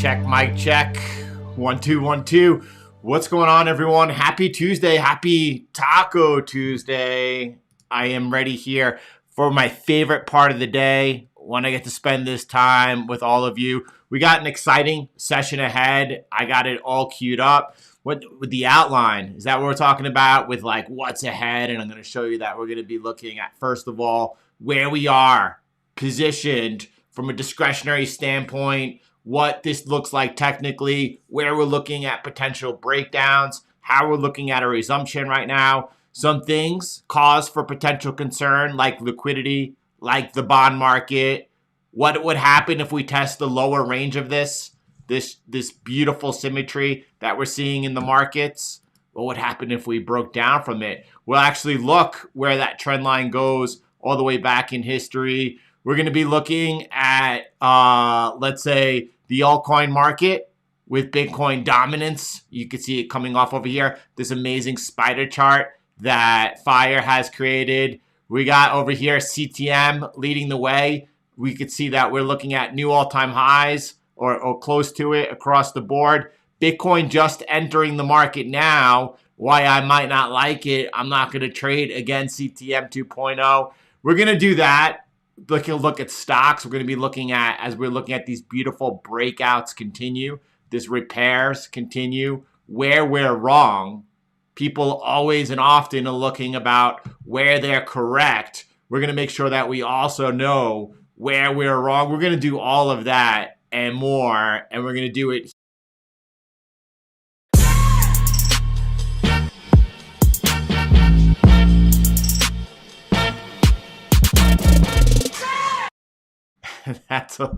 check, mic check. 1 2 1 2. What's going on, everyone? Happy Tuesday. Happy Taco Tuesday. I am ready here for my favorite part of the day when I get to spend this time with all of you. We got an exciting session ahead. I got it all queued up. With the outline, is that what we're talking about with like what's ahead? And I'm going to show you that we're going to be looking at, first of all, where we are positioned from a discretionary standpoint, what this looks like technically, where we're looking at potential breakdowns, how we're looking at a resumption right now. Some things cause for potential concern like liquidity, like the bond market. What would happen if we test the lower range of this beautiful symmetry that we're seeing in the markets? What would happen if we broke down from it? We'll actually look where that trend line goes all the way back in history. We're going to be looking at, let's say, the altcoin market with Bitcoin dominance. You can see it coming off over here, this amazing spider chart that Fire has created. We got over here CTM leading the way. We could see that we're looking at new all-time highs or close to it across the board. Bitcoin just entering the market now. Why I might not like it, I'm not going to trade against CTM 2.0. We're going to do that. Look at stocks. We're going to be looking at, as we're looking at these beautiful breakouts continue, this repairs continue, where we're wrong. People always and often are looking about where they're correct. We're going to make sure that we also know where we're wrong. We're going to do all of that and more, and we're going to do it. That's a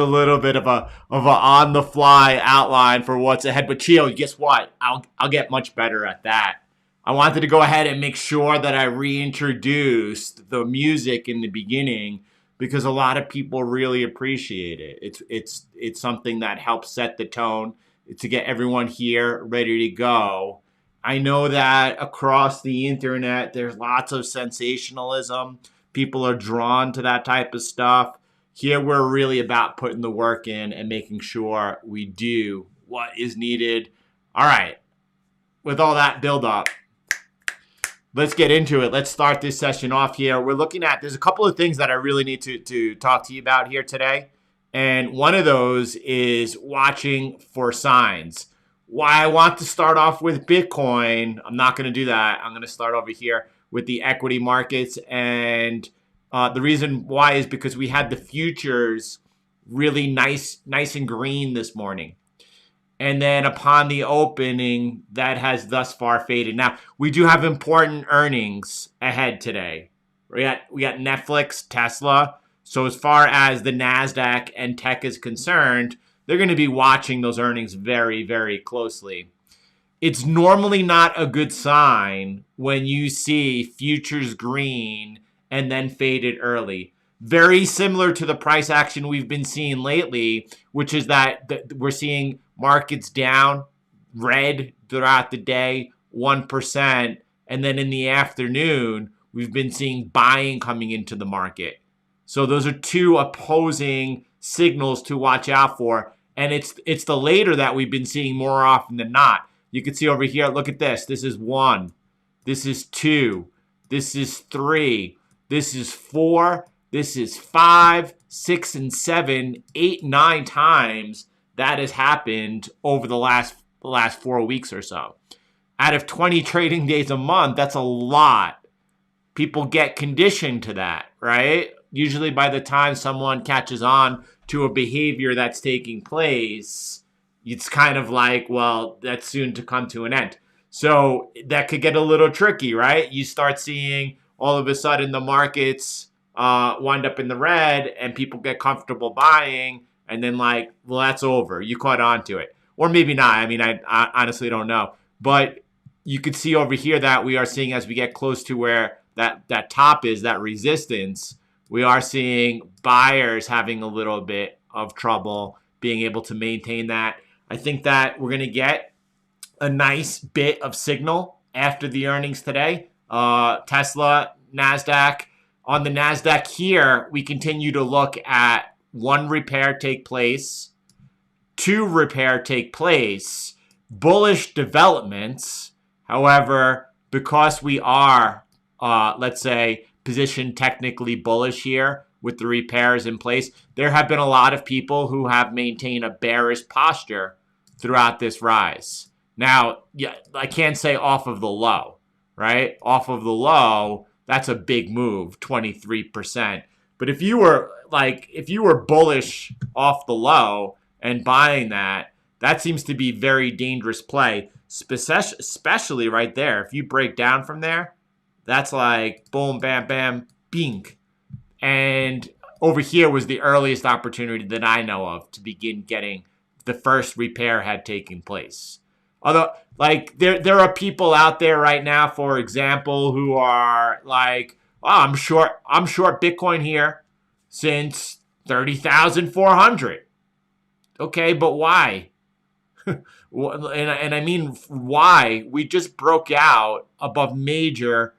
little bit of a on the fly outline for what's ahead. But Chio, guess what? I'll get much better at that. I wanted to go ahead and make sure that I reintroduced the music in the beginning because a lot of people really appreciate it. It's something that helps set the tone to get everyone here ready to go. I know that across the internet there's lots of sensationalism. People are drawn to that type of stuff. Here we're really about putting the work in and making sure we do what is needed. All right, with all that build up, let's get into it. Let's start this session off here. We're looking at, there's a couple of things that I really need to talk to you about here today. And one of those is watching for signs. Why I want to start off with Bitcoin, I'm not going to do that. I'm going to start over here with the equity markets. And the reason why is because we had the futures really nice and green this morning. And then upon the opening, that has thus far faded. Now, we do have important earnings ahead today. We got Netflix, Tesla. So as far as the NASDAQ and tech is concerned, they're going to be watching those earnings very, very closely. It's normally not a good sign when you see futures green and then faded early. Very similar to the price action we've been seeing lately, which is that we're seeing markets down red throughout the day, 1%. And then in the afternoon, we've been seeing buying coming into the market. So those are two opposing signals to watch out for. And it's the later that we've been seeing more often than not. You can see over here, look at this. This is 1. This is 2. This is 3. This is 4. This is 5, 6, and 7, 8, 9 times that has happened over the last 4 weeks or so. Out of 20 trading days a month, that's a lot. People get conditioned to that, right? Usually by the time someone catches on to a behavior that's taking place, it's kind of like, well, that's soon to come to an end. So that could get a little tricky, right? You start seeing all of a sudden the markets wind up in the red and people get comfortable buying and then like, well, that's over. You caught on to it. Or maybe not. I mean, I honestly don't know. But you could see over here that we are seeing as we get close to where that top is, that resistance, we are seeing buyers having a little bit of trouble being able to maintain that. I think that we're going to get a nice bit of signal after the earnings today. Tesla, NASDAQ. On the NASDAQ here, we continue to look at one repair take place, to repair take place. Bullish developments, however, because we are, let's say, positioned technically bullish here with the repairs in place, there have been a lot of people who have maintained a bearish posture throughout this rise. Now, yeah, I can't say off of the low, right? Off of the low, that's a big move, 23%. But if you were bullish off the low and buying that, that seems to be very dangerous play, especially right there. If you break down from there, that's like boom, bam, bam, bing. And over here was the earliest opportunity that I know of to begin getting the first repair had taken place. Although, like, there are people out there right now, for example, who are like, oh, I'm short Bitcoin here since 30,400. Okay, but why? And I mean, why? We just broke out above major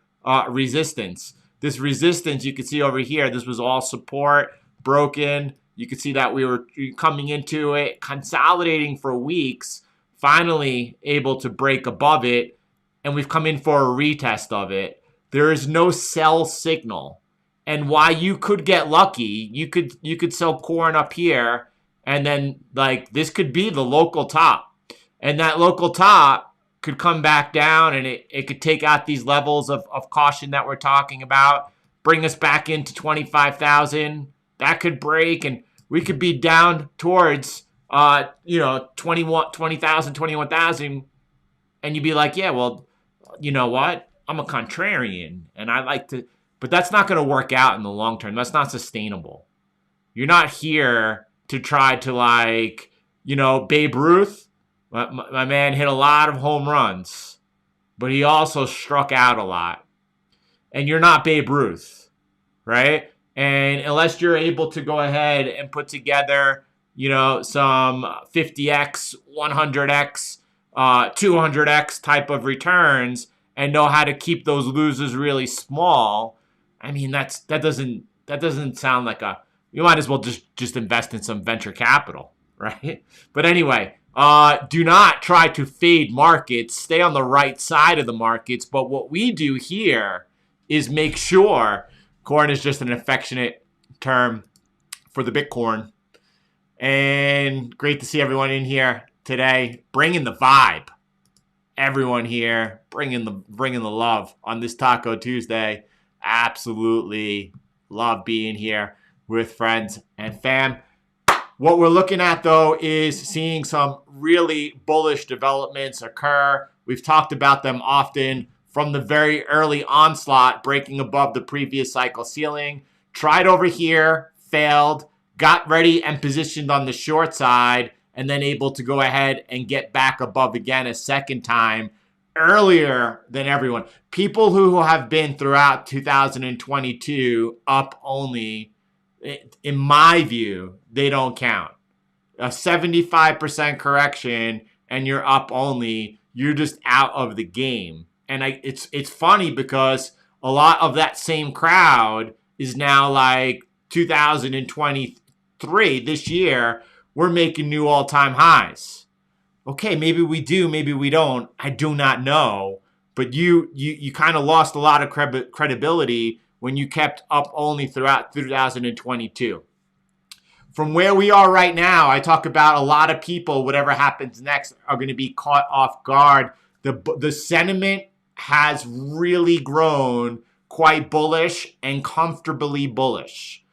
resistance. This resistance you can see over here, this was all support, broken. You can see that we were coming into it, consolidating for weeks, finally able to break above it, and we've come in for a retest of it. There is no sell signal. And why you could get lucky, you could sell corn up here, and then like this could be the local top. And that local top could come back down, and it could take out these levels of caution that we're talking about, bring us back into 25,000. That could break, and we could be down towards 20,000, 21,000, and you'd be like, yeah, well, you know what? I'm a contrarian, and I like to, but that's not going to work out in the long term. That's not sustainable. You're not here to try to Babe Ruth. My man hit a lot of home runs, but he also struck out a lot. And you're not Babe Ruth, right? And unless you're able to go ahead and put together, some 50x, 100x, 200x type of returns and know how to keep those losers really small, I mean, that doesn't sound like you might as well just invest in some venture capital, right? But anyway, do not try to fade markets. Stay on the right side of the markets. But what we do here is make sure, corn is just an affectionate term for the Bitcoin. And great to see everyone in here today, bringing the vibe. Everyone here, bringing the love on this Taco Tuesday. Absolutely love being here with friends and fam. What we're looking at, though, is seeing some really bullish developments occur. We've talked about them often from the very early onslaught, breaking above the previous cycle ceiling. Tried over here, failed, got ready and positioned on the short side, and then able to go ahead and get back above again a second time earlier than everyone. People who have been throughout 2022 up only, in my view, they don't count. A 75% correction and you're up only, you're just out of the game. And it's funny because a lot of that same crowd is now like 2023, this year, we're making new all-time highs. Okay, maybe we do, maybe we don't. I do not know. But you kind of lost a lot of credibility when you kept up only throughout 2022. From where we are right now, I talk about a lot of people, whatever happens next, are going to be caught off guard. The sentiment has really grown quite bullish and comfortably bullish.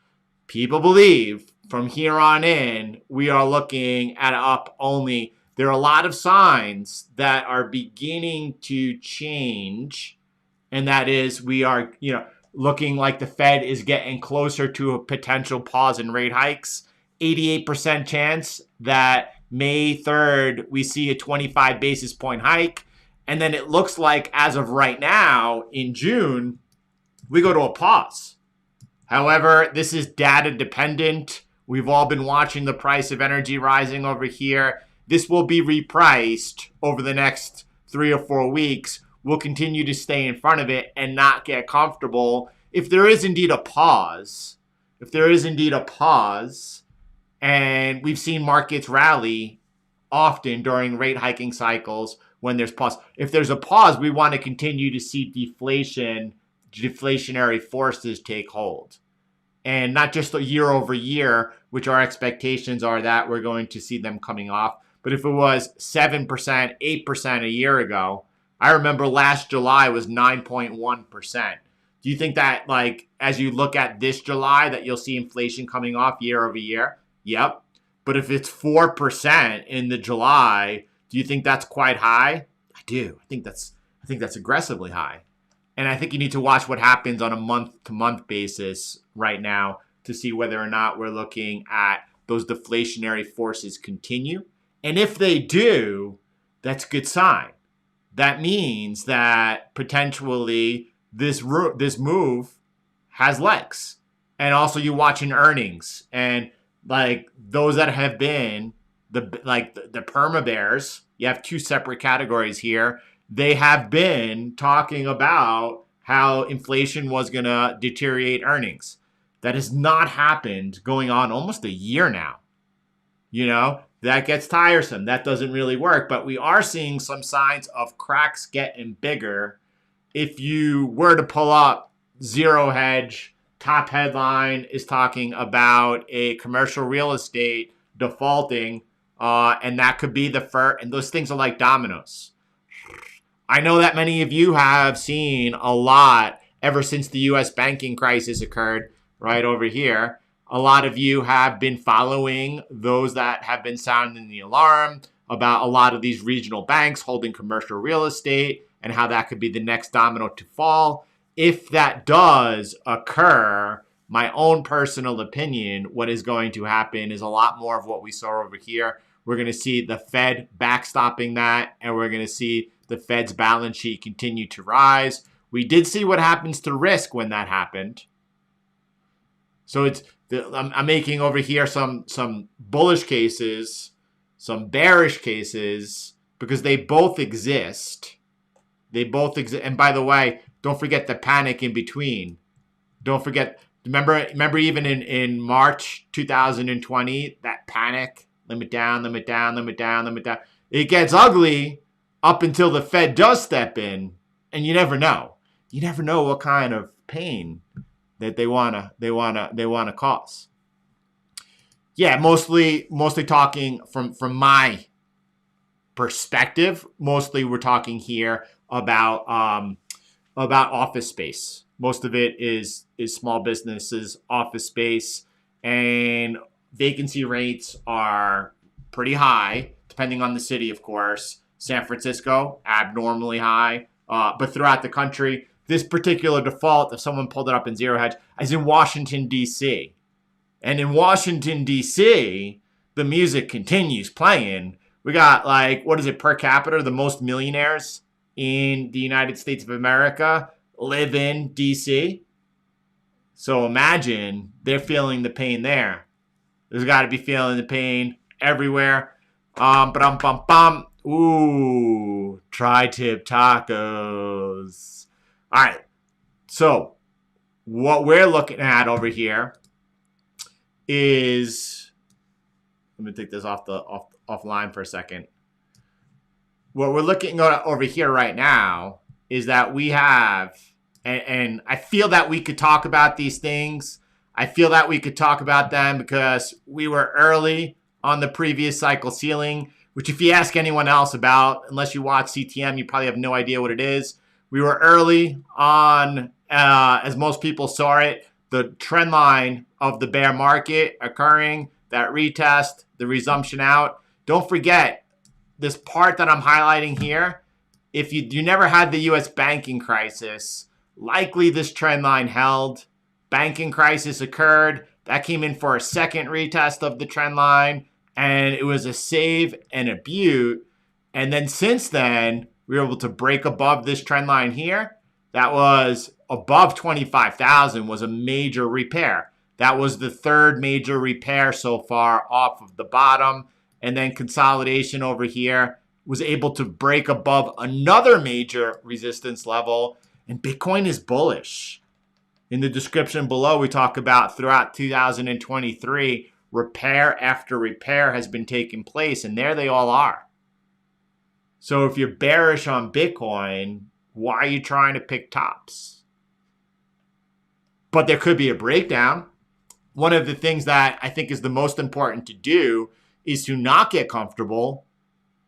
People believe from here on in, we are looking at up only. There are a lot of signs that are beginning to change, and that is we are, looking like the Fed is getting closer to a potential pause in rate hikes. 88% chance that May 3rd, we see a 25 basis point hike. And then it looks like as of right now in June, we go to a pause. However, this is data dependent. We've all been watching the price of energy rising over here. This will be repriced over the next 3 or 4 weeks. We'll continue to stay in front of it and not get comfortable. If there is indeed a pause, and we've seen markets rally often during rate hiking cycles when there's pause. If there's a pause, we want to continue to see deflationary forces take hold. And not just year over year, which our expectations are that we're going to see them coming off. But if it was 7%, 8% a year ago, I remember last July was 9.1%. Do you think that, like, as you look at this July, that you'll see inflation coming off year over year? Yep. But if it's 4% in the July, do you think that's quite high? I do. I think that's aggressively high. And I think you need to watch what happens on a month-to-month basis right now to see whether or not we're looking at those deflationary forces continue. And if they do, that's a good sign. That means that potentially this move has legs. And also you watching earnings, and like those that have been the perma bears, you have two separate categories here. They have been talking about how inflation was going to deteriorate earnings. That has not happened going on almost a year now. You know, that gets tiresome. That doesn't really work. But we are seeing some signs of cracks getting bigger. If you were to pull up Zero Hedge, top headline is talking about a commercial real estate defaulting. And that could be the first. And those things are like dominoes. I know that many of you have seen a lot ever since the U.S. banking crisis occurred right over here. A lot of you have been following those that have been sounding the alarm about a lot of these regional banks holding commercial real estate and how that could be the next domino to fall. If that does occur, my own personal opinion, what is going to happen is a lot more of what we saw over here. We're going to see the Fed backstopping that, and we're going to see the Fed's balance sheet continue to rise. We did see what happens to risk when that happened. So I'm making over here some bullish cases, some bearish cases, because they both exist. They both exist. And by the way, don't forget the panic in between. Don't forget. Remember even in March 2020, that panic, limit down, limit down, limit down, limit down. It gets ugly up until the Fed does step in, and you never know. You never know what kind of pain that they wanna cause. Yeah, mostly talking from my perspective. Mostly we're talking here about office space. Most of it is small businesses, office space, and vacancy rates are pretty high, depending on the city, of course. San Francisco, abnormally high, but throughout the country, this particular default, if someone pulled it up in Zero Hedge, is in Washington, D.C. And in Washington, D.C., the music continues playing. We got, like, what is it, per capita? The most millionaires in the United States of America live in D.C. So imagine they're feeling the pain there. There's got to be feeling the pain everywhere. Ooh, tri-tip tacos. All right. So what we're looking at over here is, let me take this offline for a second. What we're looking at over here right now is that we have, and I feel that we could talk about these things. I feel that we could talk about them because we were early on the previous cycle ceiling, which if you ask anyone else about, unless you watch CTM, you probably have no idea what it is. We were early on, as most people saw it, the trend line of the bear market occurring, that retest, the resumption out. Don't forget this part that I'm highlighting here. If you never had the U.S. banking crisis, likely this trend line held. Banking crisis occurred. That came in for a second retest of the trend line, and it was a save and a butte. And then since then, we were able to break above this trend line here. That was above 25,000, was a major repair. That was the third major repair so far off of the bottom. And then consolidation over here was able to break above another major resistance level. And Bitcoin is bullish. In the description below, we talk about throughout 2023, repair after repair has been taking place, and there they all are. So if you're bearish on Bitcoin, why are you trying to pick tops? But there could be a breakdown. One of the things that I think is the most important to do is to not get comfortable.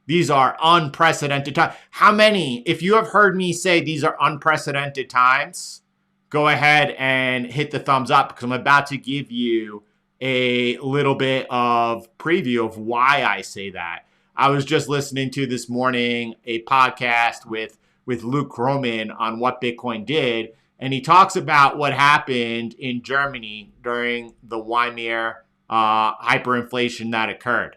These are unprecedented times. How many, if you have heard me say these are unprecedented times, go ahead and hit the thumbs up, because I'm about to give you a little bit of preview of why I say that. I was just listening to this morning a podcast with Luke Roman on what Bitcoin did, and he talks about what happened in Germany during the Weimar hyperinflation that occurred.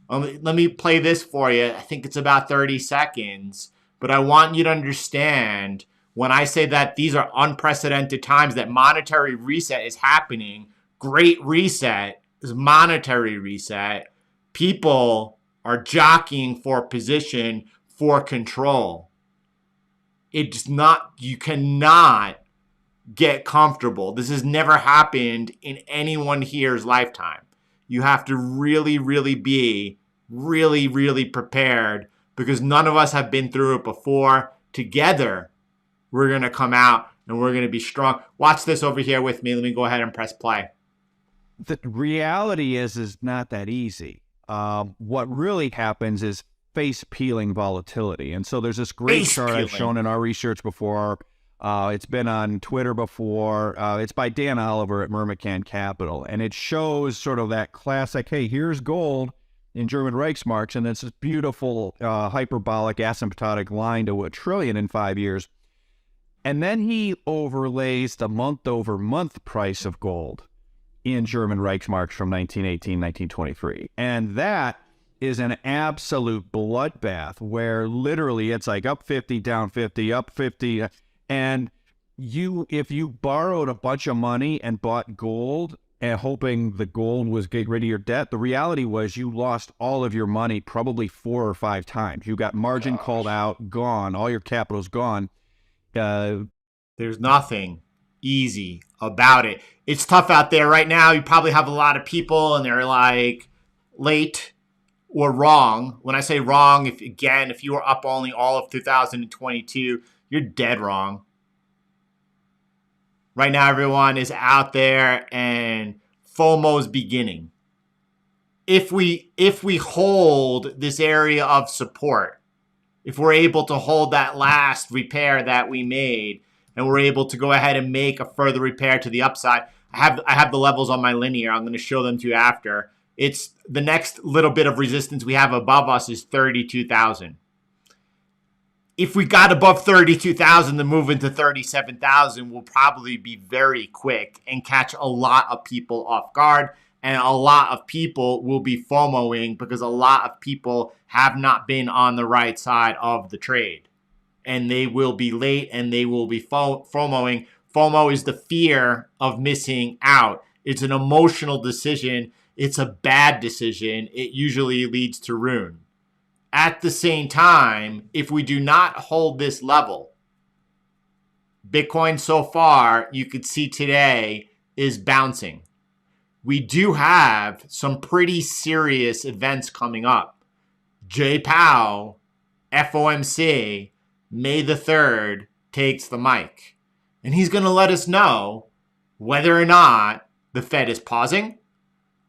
Let me play this for you. I think it's about 30 seconds, but I want you to understand when I say that these are unprecedented times, that monetary reset is happening. Great reset is monetary reset. People are jockeying for position, for control. It's not, you cannot get comfortable. This has never happened in anyone here's lifetime. You have to really, really be really, really prepared, because none of us have been through it before. Together, we're going to come out and we're going to be strong. Watch this over here with me. Let me go ahead and press play. The reality is not that easy. What really happens is face peeling volatility. And so there's this great chart I've shown in our research before. It's been on Twitter before. It's by Dan Oliver at Mermacan Capital. And it shows sort of that classic, hey, here's gold in German Reichsmarks, and it's this beautiful hyperbolic asymptotic line to $1 trillion in 5 years. And then he overlays the month-over-month price of gold in German Reichsmarks from 1918, 1923. And that is an absolute bloodbath where literally it's like up 50, down 50, up 50. And if you borrowed a bunch of money and bought gold and hoping the gold was getting rid of your debt, the reality was you lost all of your money probably 4 or 5 times. You got margin called out, gone, all your capital's gone. There's nothing easy about it. It's tough out there right now. You probably have a lot of people and they're like late or wrong. When I say wrong, if you were up only all of 2022, you're dead wrong. Right now, everyone is out there and FOMO's beginning. If we hold this area of support, if we're able to hold that last repair that we made, and we're able to go ahead and make a further repair to the upside, I have the levels on my linear. I'm going to show them to you after. It's the next little bit of resistance we have above us is 32,000. If we got above 32,000, the move into 37,000 will probably be very quick and catch a lot of people off guard. And a lot of people will be FOMOing because a lot of people have not been on the right side of the trade. And they will be late and they will be FOMOing. FOMO is the fear of missing out. It's an emotional decision. It's a bad decision. It usually leads to ruin. At the same time, if we do not hold this level, Bitcoin so far, you could see today, is bouncing. We do have some pretty serious events coming up. Jay Powell, FOMC, May the 3rd, takes the mic. And he's going to let us know whether or not the Fed is pausing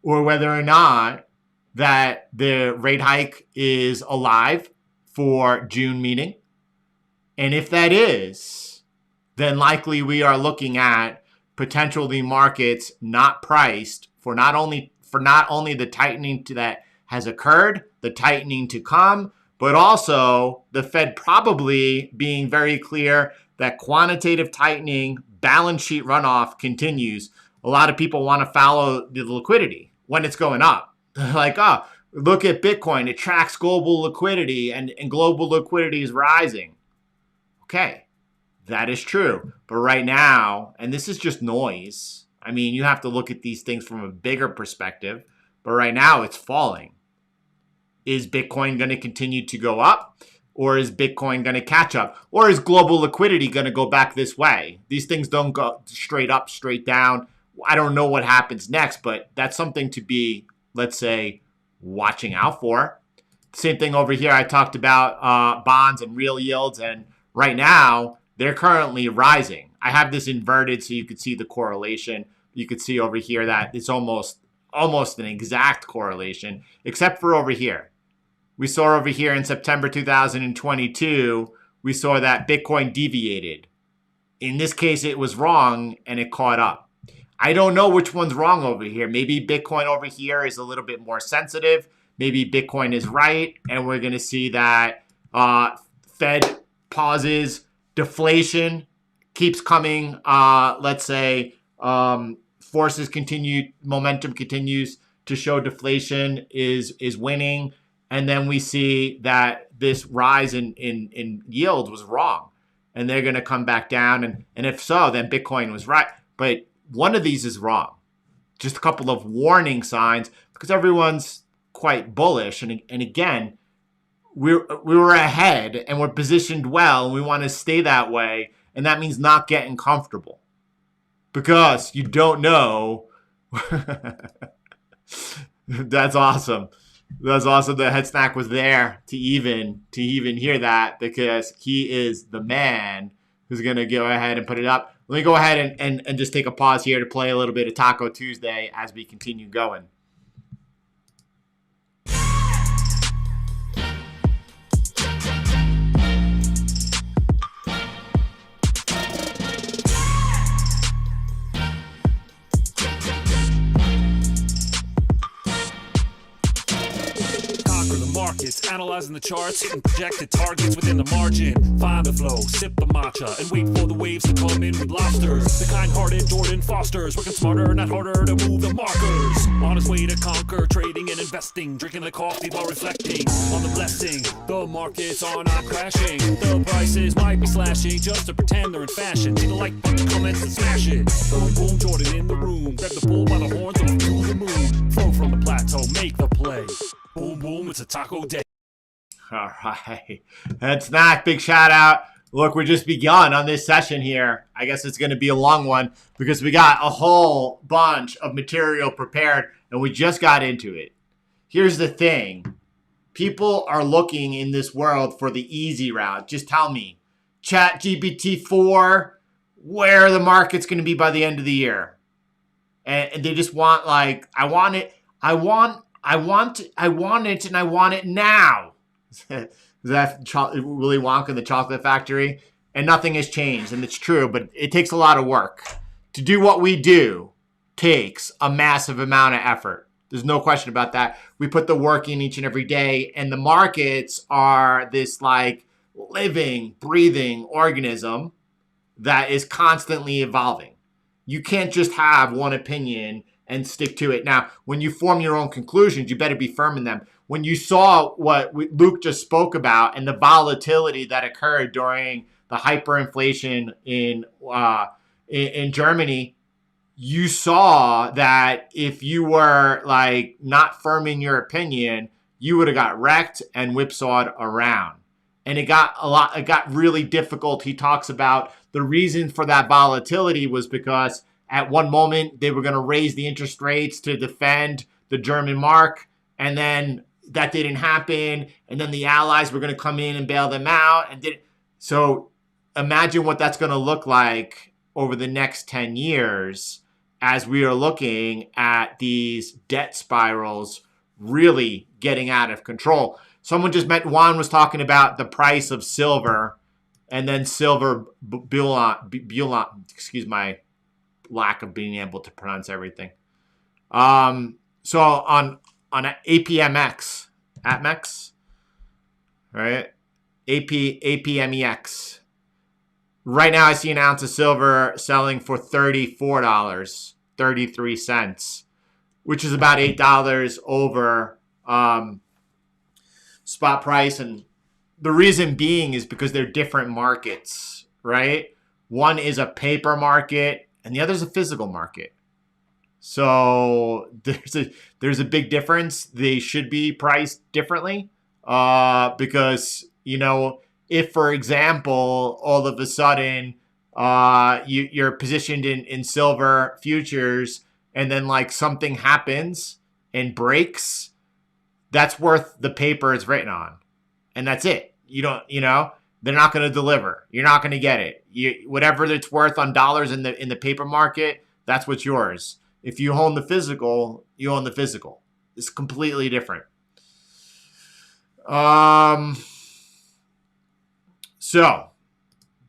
or whether or not that the rate hike is alive for June meeting. And if that is, then likely we are looking at potentially markets not priced for not only the tightening that has occurred, the tightening to come, but also the Fed probably being very clear that quantitative tightening, balance sheet runoff continues. A lot of people want to follow the liquidity when it's going up. Like, oh, look at Bitcoin. It tracks global liquidity and global liquidity is rising. Okay, that is true. But right now, and this is just noise. I mean, you have to look at these things from a bigger perspective. But right now, it's falling. Is Bitcoin going to continue to go up? Or is Bitcoin going to catch up? Or is global liquidity going to go back this way? These things don't go straight up, straight down. I don't know what happens next, but that's something to be, let's say, watching out for. Same thing over here. I talked about bonds and real yields, and right now they're currently rising. I have this inverted so you could see the correlation. You could see over here that it's almost an exact correlation, except for over here. We saw over here in September 2022, we saw that Bitcoin deviated. In this case, it was wrong and it caught up. I don't know which one's wrong over here. Maybe Bitcoin over here is a little bit more sensitive. Maybe Bitcoin is right, and we're going to see that Fed pauses, deflation keeps coming. Let's say forces continue, momentum continues to show deflation is winning, and then we see that this rise in yields was wrong, and they're going to come back down. And if so, then Bitcoin was right. But one of these is wrong. Just a couple of warning signs because everyone's quite bullish. And again, we were ahead and we're positioned well, and we want to stay that way. And that means not getting comfortable because you don't know. That's awesome. That's awesome. The head snack was there to even hear that, because he is the man who's going to go ahead and put it up. Let me go ahead and just take a pause here to play a little bit of Taco Tuesday as we continue going. Markets, analyzing the charts, hitting projected targets within the margin. Find the flow, sip the matcha, and wait for the waves to come in with lobsters. The kind-hearted Jordan Fosters, working smarter, not harder to move the markers. On his way to conquer, trading and investing, drinking the coffee while reflecting on the blessing. The markets are not crashing, the prices might be slashing just to pretend they're in fashion. See the like button, comments, and smash it. Boom, boom, Jordan in the room, grab the bull by the horns and to the moon. Throw from the plateau, make the play. Boom, boom, it's a taco day. All right. That's not big shout out. Look, we're just begun on this session here. I guess it's going to be a long one because we got a whole bunch of material prepared and we just got into it. Here's the thing. People are looking in this world for the easy route. Just tell me, ChatGPT-4, where the market's going to be by the end of the year. And they just want, like, I want it and I want it now. Is that Willy Wonka in the Chocolate Factory? And nothing has changed, and it's true, but it takes a lot of work. To do what we do takes a massive amount of effort. There's no question about that. We put the work in each and every day, and the markets are this like living, breathing organism that is constantly evolving. You can't just have one opinion and stick to it. Now, when you form your own conclusions, you better be firm in them. When you saw what Luke just spoke about and the volatility that occurred during the hyperinflation in Germany, you saw that if you were like not firm in your opinion, you would have got wrecked and whipsawed around. And it got really difficult. He talks about the reason for that volatility was because at one moment, they were going to raise the interest rates to defend the German mark, and then that didn't happen, and then the Allies were going to come in and bail them out. So imagine what that's going to look like over the next 10 years as we are looking at these debt spirals really getting out of control. Someone just met, Juan was talking about the price of silver, and then silver bullion, excuse my lack of being able to pronounce everything. So on APMX, right? APMEX. Right now I see an ounce of silver selling for $34.33, which is about $8 over spot price. And the reason being is because they're different markets, right? One is a paper market and the other is a physical market. So there's a big difference. They should be priced differently because, you know, if, for example, all of a sudden you're positioned in silver futures, and then like something happens and breaks, that's worth the paper it's written on, and that's it. They're not going to deliver. You're not going to get it. Whatever it's worth on dollars in the paper market, that's what's yours. If you own the physical, you own the physical. It's completely different. So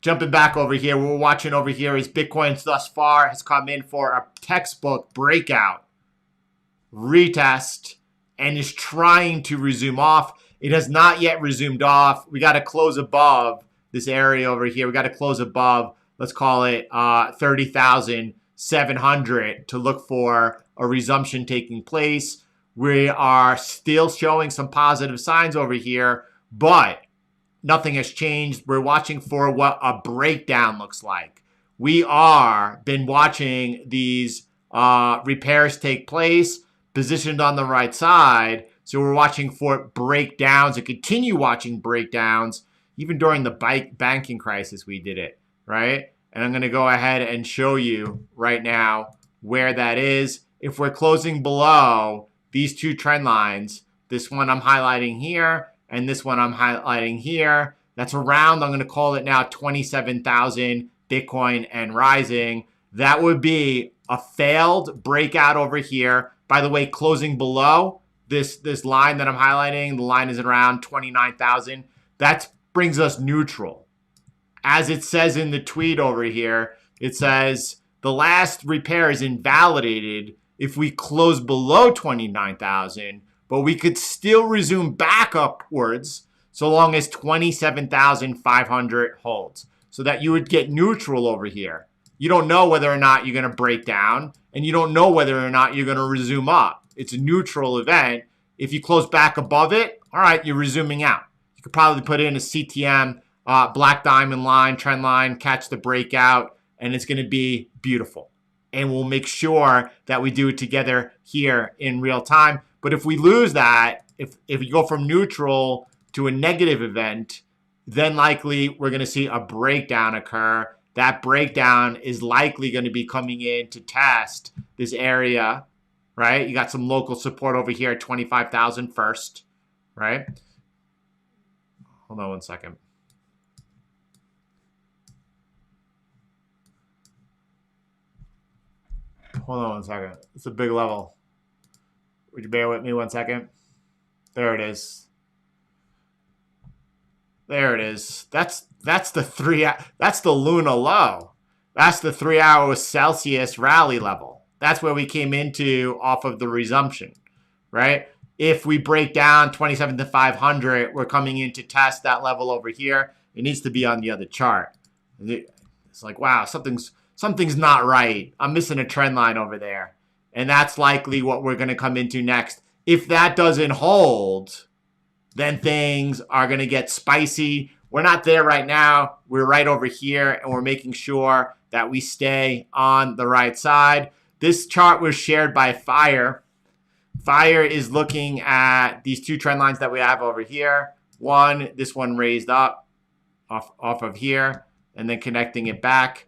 jumping back over here, what we're watching over here is Bitcoin thus far has come in for a textbook breakout, retest, and is trying to resume off. It has not yet resumed off. We got to close above this area over here. We got to close above, let's call it 30,700 to look for a resumption taking place. We are still showing some positive signs over here, but nothing has changed. We're watching for what a breakdown looks like. We are been watching these repairs take place, positioned on the right side. So we're watching for breakdowns and continue watching breakdowns. Even during the banking crisis, we did it, right? And I'm going to go ahead and show you right now where that is. If we're closing below these two trend lines, this one I'm highlighting here, and this one I'm highlighting here, that's around, I'm going to call it now 27,000 Bitcoin and rising. That would be a failed breakout over here. By the way, closing below this line that I'm highlighting, the line is around 29,000. That brings us neutral. As it says in the tweet over here, it says the last repair is invalidated if we close below 29,000, but we could still resume back upwards so long as 27,500 holds. So that you would get neutral over here. You don't know whether or not you're going to break down, and you don't know whether or not you're going to resume up. It's a neutral event. If you close back above it, all right, you're resuming out. You could probably put in a CTM, black diamond line, trend line, catch the breakout, and it's going to be beautiful. And we'll make sure that we do it together here in real time. But if we lose that, if you go from neutral to a negative event, then likely we're going to see a breakdown occur. That breakdown is likely going to be coming in to test this area, right? You got some local support over here at 25,000 first, right? Hold on one second. Hold on one second. It's a big level. Would you bear with me 1 second? There it is. There it is. That's the Luna low. That's the 3-hour Celsius rally level. That's where we came into off of the resumption, right? If we break down 27,500, we're coming in to test that level over here. It needs to be on the other chart. It's like, wow, something's not right. I'm missing a trend line over there. And that's likely what we're going to come into next. If that doesn't hold, then things are going to get spicy. We're not there right now. We're right over here, and we're making sure that we stay on the right side. This chart was shared by Fire. Fire is looking at these two trend lines that we have over here. This one raised up off of here, and then connecting it back.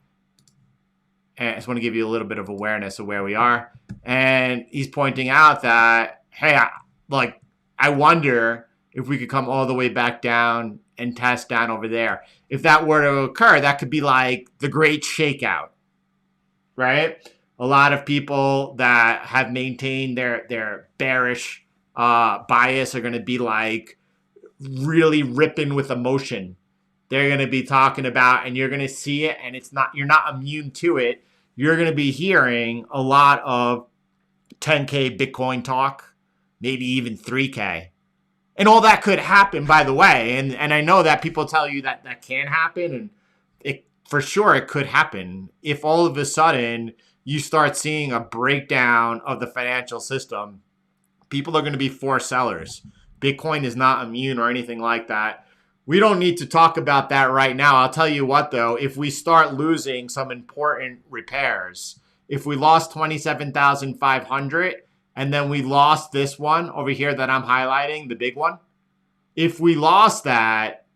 And I just want to give you a little bit of awareness of where we are. And he's pointing out that, hey, I wonder if we could come all the way back down and test down over there. If that were to occur, that could be like the great shakeout, right? A lot of people that have maintained their bearish bias are going to be like really ripping with emotion. They're going to be talking about, and you're going to see it, and you're not immune to it. You're going to be hearing a lot of 10K Bitcoin talk, maybe even 3K. And all that could happen, by the way. And I know that people tell you that can happen, and for sure it could happen. If all of a sudden you start seeing a breakdown of the financial system, people are going to be forced sellers. Bitcoin is not immune or anything like that. We don't need to talk about that right now. I'll tell you what, though, if we start losing some important repairs, if we lost 27,500 and then we lost this one over here that I'm highlighting, the big one, if we lost that,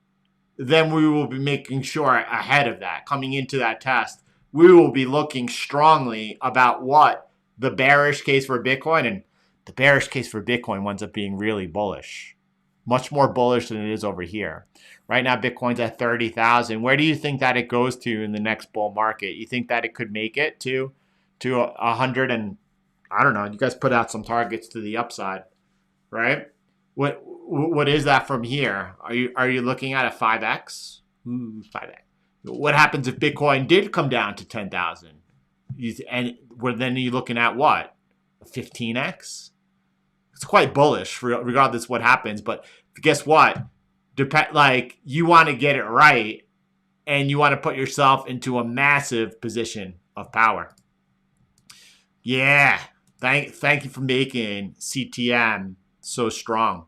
then we will be making sure ahead of that, coming into that test, we will be looking strongly about what the bearish case for Bitcoin, and the bearish case for Bitcoin winds up being really bullish, much more bullish than it is over here. Right now, Bitcoin's at 30,000. Where do you think that it goes to in the next bull market? You think that it could make it to 100 and, I don't know, you guys put out some targets to the upside, right? What is that from here? Are you looking at a 5x? 5x. What happens if Bitcoin did come down to 10,000? And then you're looking at what? 15x? It's quite bullish regardless what happens. But guess what? You want to get it right, and you want to put yourself into a massive position of power. Yeah. Thank you for making CTM so strong.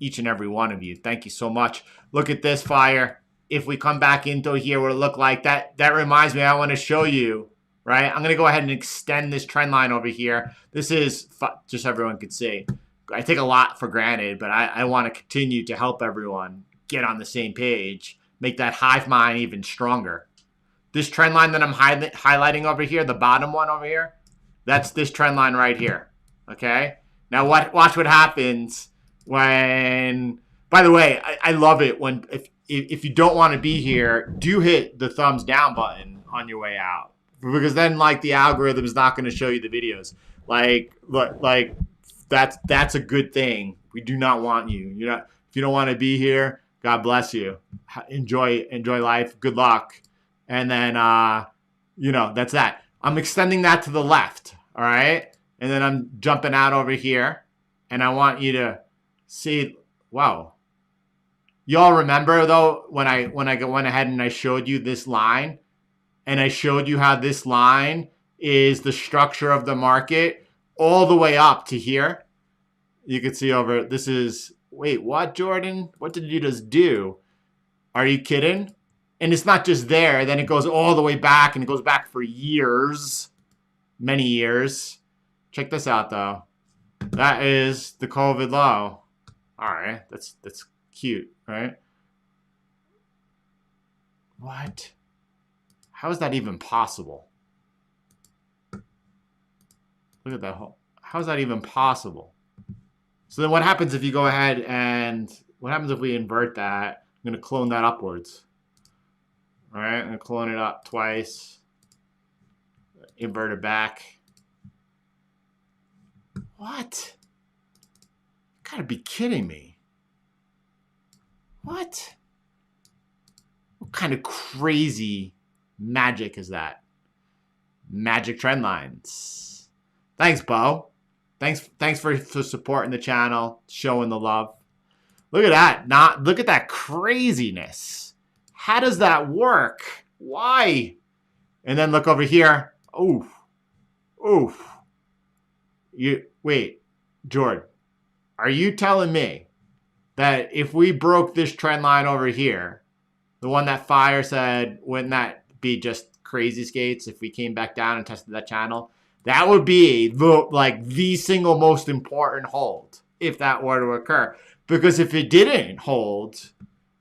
Each and every one of you. Thank you so much. Look at this fire. If we come back into here, what it look like, that reminds me, I want to show you, right? I'm going to go ahead and extend this trend line over here. This is just so everyone can see. I take a lot for granted, but I want to continue to help everyone get on the same page, make that hive mind even stronger. This trend line that I'm highlighting over here, the bottom one over here, that's this trend line right here, okay? Now watch what happens when, by the way, I love it when, if you don't want to be here, do hit the thumbs down button on your way out. Because then, like, the algorithm is not going to show you the videos. Like that's a good thing. We do not want you. If you don't want to be here, God bless you. Enjoy life. Good luck. And then that's that. I'm extending that to the left. All right. And then I'm jumping out over here. And I want you to see. Wow. Y'all remember though when I went ahead and I showed you this line, and I showed you how this line is the structure of the market all the way up to here. You can see over, this is, wait, what, Jordan? What did you just do? Are you kidding? And it's not just there. Then it goes all the way back, and it goes back for years, many years. Check this out, though. That is the COVID low. All right, that's cute, right? What? How is that even possible? Look at that whole. How is that even possible? So then what happens if you go ahead and, what happens if we invert that? I'm going to clone that upwards. All right, I'm going to clone it up twice. Invert it back. What? You gotta be kidding me. What? What kind of crazy magic is that? Magic trend lines. Thanks, Bo. Thanks for supporting the channel, showing the love. Look at that. Look at that craziness. How does that work? Why? And then look over here. Oof. Oof. Wait, Jordan. Are you telling me that if we broke this trend line over here, the one that Fire said, wouldn't that be just crazy skates if we came back down and tested that channel? That would be the single most important hold if that were to occur. Because if it didn't hold,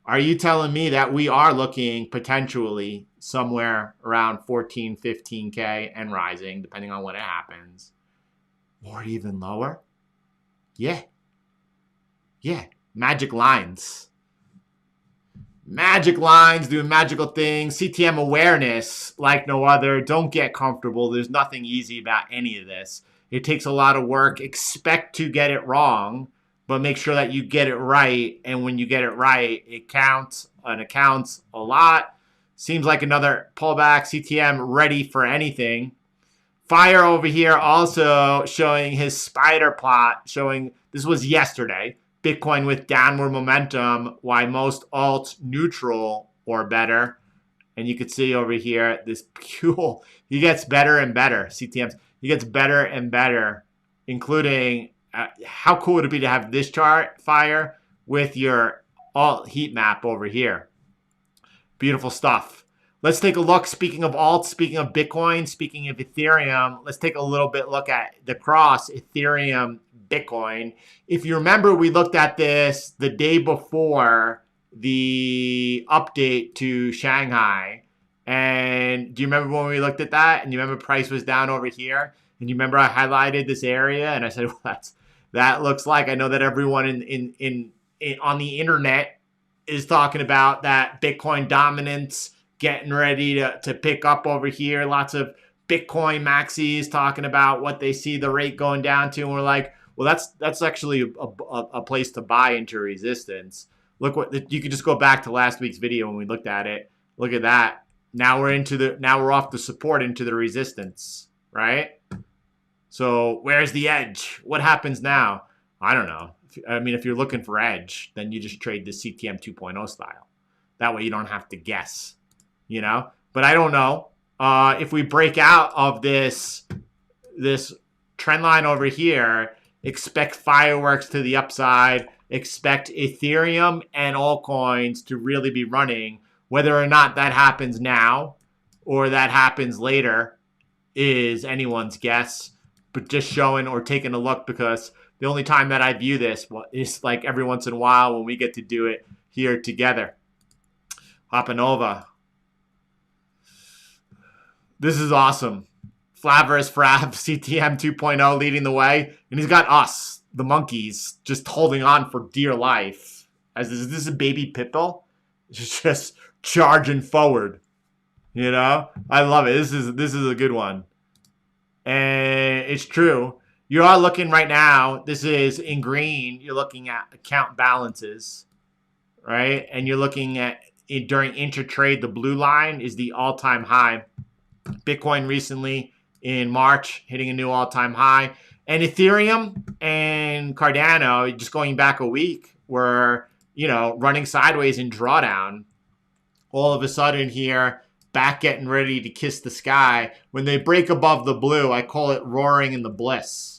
are you telling me that we are looking potentially somewhere around 14, 15K and rising, depending on when it happens, or even lower? Yeah. Yeah. Magic lines. Magic lines doing magical things. CTM awareness like no other. Don't get comfortable. There's nothing easy about any of this. It takes a lot of work. Expect to get it wrong, but make sure that you get it right. And when you get it right, it counts, and it counts a lot. Seems like another pullback. CTM ready for anything. Fire over here also showing his spider plot, showing this was yesterday. Bitcoin with downward momentum, why most alts neutral or better. And you can see over here, this fuel, he gets better and better, CTMs. He gets better and better, including, how cool would it be to have this chart, Fire, with your alt heat map over here. Beautiful stuff. Let's take a look. Speaking of alts, speaking of Bitcoin, speaking of Ethereum, let's take a little bit look at the cross Ethereum Bitcoin. If you remember, we looked at this the day before the update to Shanghai. And do you remember when we looked at that? And you remember price was down over here? And you remember I highlighted this area and I said, well, that looks like, I know that everyone in on the internet is talking about that Bitcoin dominance getting ready to pick up over here. Lots of Bitcoin maxis talking about what they see the rate going down to. And we're like, well, that's actually a place to buy into resistance. Look what you could just go back to last week's video when we looked at it. Look at that. Now we're off the support into the resistance, right? So where's the edge? What happens now? I don't know. I mean, if you're looking for edge, then you just trade the CTM 2.0 style. That way you don't have to guess, you know? But I don't know. If we break out of this trend line over here, expect fireworks to the upside, expect Ethereum and altcoins to really be running. Whether or not that happens now or that happens later is anyone's guess. But just showing or taking a look, because the only time that I view this is like every once in a while when we get to do it here together. Hopanova. This is awesome. Flavorous Frav, CTM 2.0 leading the way. And he's got us, the monkeys, just holding on for dear life. As this is a baby pitbull. It's just charging forward. You know? I love it. This is a good one. And it's true. You are looking right now, this is in green, you're looking at account balances, right? And you're looking at, during intratrade, the blue line is the all-time high. Bitcoin recently in March hitting a new all-time high. And Ethereum and Cardano, just going back a week, were, you know, running sideways in drawdown. All of a sudden here, back getting ready to kiss the sky. When they break above the blue, I call it roaring in the bliss.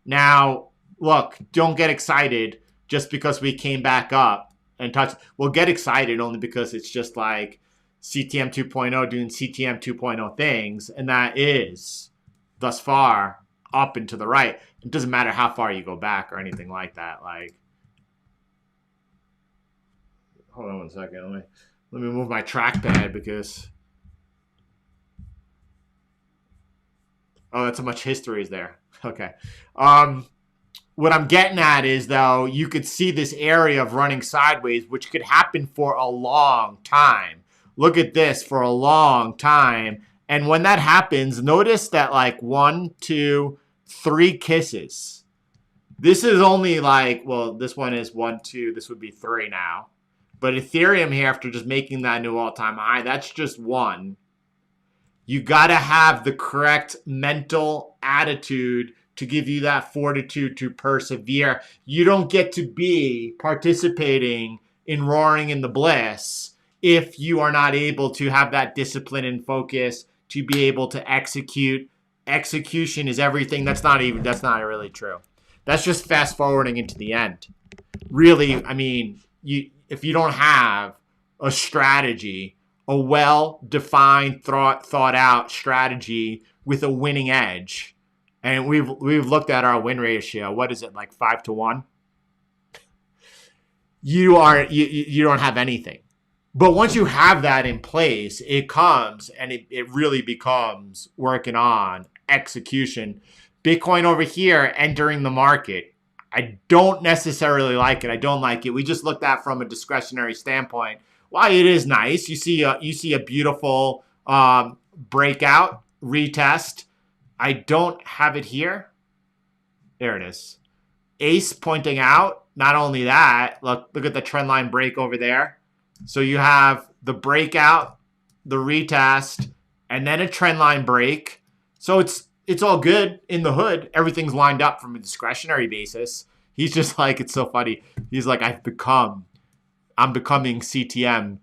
Now, look, don't get excited just because we came back up and touched. Well, get excited only because it's just like CTM 2.0 doing CTM 2.0 things, and that is, thus far, up and to the right. It doesn't matter how far you go back or anything like that. Like, hold on one second. Let me move my trackpad because... Oh, that's how much history is there. Okay. What I'm getting at is, though, you could see this area of running sideways, which could happen for a long time. Look at this, for a long time. And when that happens, notice that like 1, 2, 3 kisses. This is only like, well, this one is 1, 2. This would be 3 now. But Ethereum here, after just making that new all-time high, that's just 1. You got to have the correct mental attitude to give you that fortitude to persevere. You don't get to be participating in roaring in the bliss if you are not able to have that discipline and focus to be able to execute. Execution is everything. That's not really true. That's just fast forwarding into the end. Really, I mean, if you don't have a strategy, a well-defined, thought-out strategy with a winning edge, and we've looked at our win ratio. What is it, like 5-1? You don't have anything. But once you have that in place, it comes and it really becomes working on execution. Bitcoin over here entering the market. I don't necessarily like it. I don't like it. We just looked at from a discretionary standpoint. While it is nice, you see a beautiful breakout, retest. I don't have it here. There it is. Ace pointing out. Not only that, look at the trend line break over there. So you have the breakout, the retest, and then a trend line break. So it's all good in the hood. Everything's lined up from a discretionary basis. He's just like, it's so funny. He's like, I'm becoming CTM.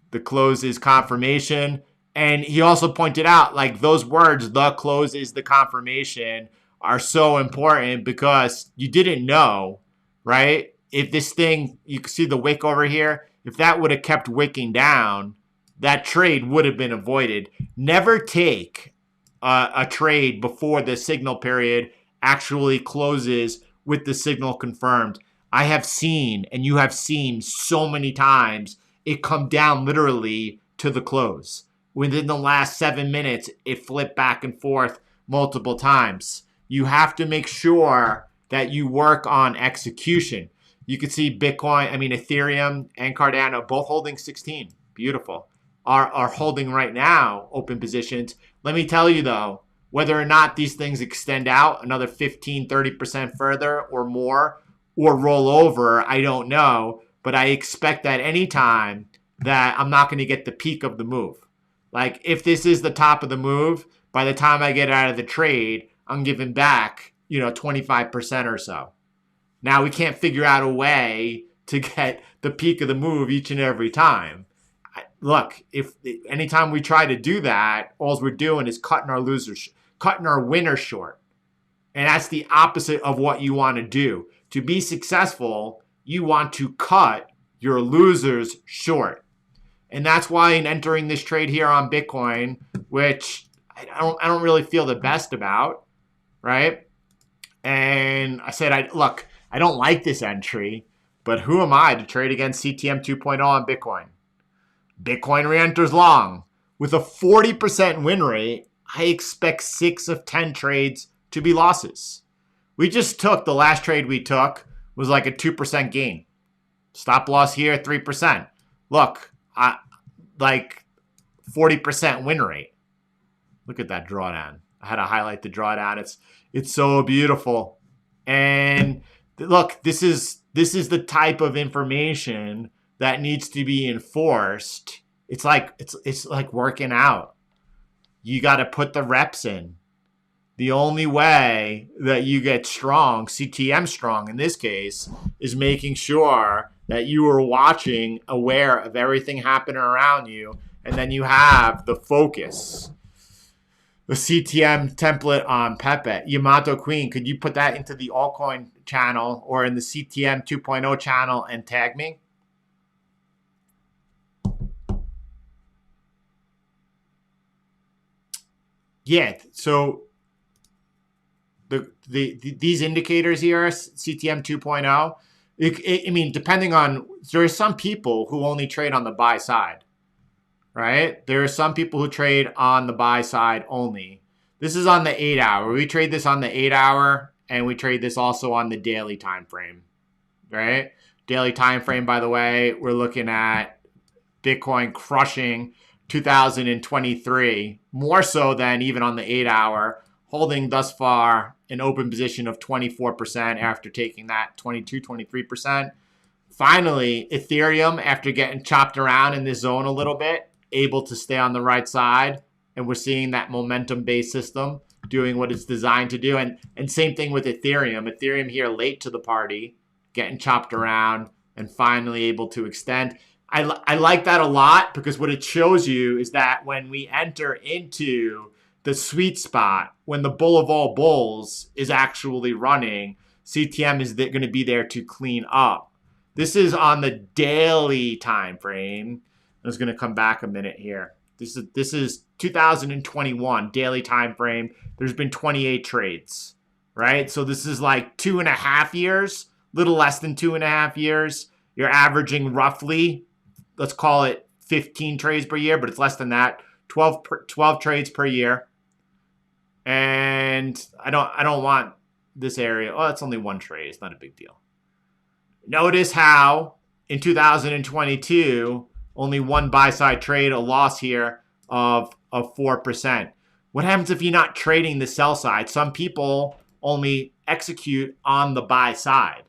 The close is confirmation. And he also pointed out, like, those words, the close is the confirmation, are so important because you didn't know, right? If this thing, you can see the wick over here, if that would have kept wicking down, that trade would have been avoided. Never take a trade before the signal period actually closes with the signal confirmed. I have seen, and you have seen so many times, it come down literally to the close. Within the last 7 minutes, it flipped back and forth multiple times. You have to make sure that you work on execution. You can see Ethereum and Cardano both holding 16. Beautiful. Are holding right now open positions. Let me tell you though, whether or not these things extend out another 15, 30% further or more or roll over, I don't know. But I expect that anytime that I'm not going to get the peak of the move. Like if this is the top of the move, by the time I get out of the trade, I'm giving back, 25% or so. Now we can't figure out a way to get the peak of the move each and every time. Look, if anytime we try to do that, all we're doing is cutting our winners short. And that's the opposite of what you want to do. To be successful, you want to cut your losers short. And that's why in entering this trade here on Bitcoin, which I don't really feel the best about, right? And I said, I don't like this entry, but who am I to trade against CTM 2.0 on Bitcoin? Bitcoin re-enters long. With a 40% win rate, I expect 6 of 10 trades to be losses. The last trade we took was like a 2% gain. Stop loss here, 3%. Look, like 40% win rate. Look at that drawdown. I had to highlight the drawdown. It's so beautiful. And look, this is the type of information that needs to be enforced. It's like working out. You got to put the reps in. The only way that you get strong, CTM strong in this case, is making sure that you are watching, aware of everything happening around you, and then you have the focus. The CTM template on Pepe. Yamato Queen, could you put that into the altcoin channel or in the CTM 2.0 channel and tag me? Yeah, so these indicators here, CTM 2.0, depending on, there are some people who only trade on the buy side, right? There are some people who trade on the buy side only. This is on the 8 hour. We trade this on the 8 hour and we trade this also on the daily time frame, right? Daily time frame, by the way, we're looking at Bitcoin crushing 2023, more so than even on the 8 hour, holding thus far an open position of 24% after taking that 22, 23%. Finally, Ethereum, after getting chopped around in this zone a little bit, able to stay on the right side. And we're seeing that momentum-based system doing what it's designed to do. And same thing with Ethereum. Ethereum here late to the party, getting chopped around and finally able to extend. I like that a lot because what it shows you is that when we enter into the sweet spot, when the bull of all bulls is actually running, CTM is going to be there to clean up. This is on the daily time frame. I was going to come back a minute here. This is 2021 daily time frame. There's been 28 trades, right? So this is like 2.5 years, little less than 2.5 years. You're averaging roughly, let's call it 15 trades per year, but it's less than that. 12 trades per year. And I don't want this area. Oh, it's only one trade. It's not a big deal. Notice how in 2022, only one buy-side trade, a loss here of 4%. What happens if you're not trading the sell side? Some people only execute on the buy side.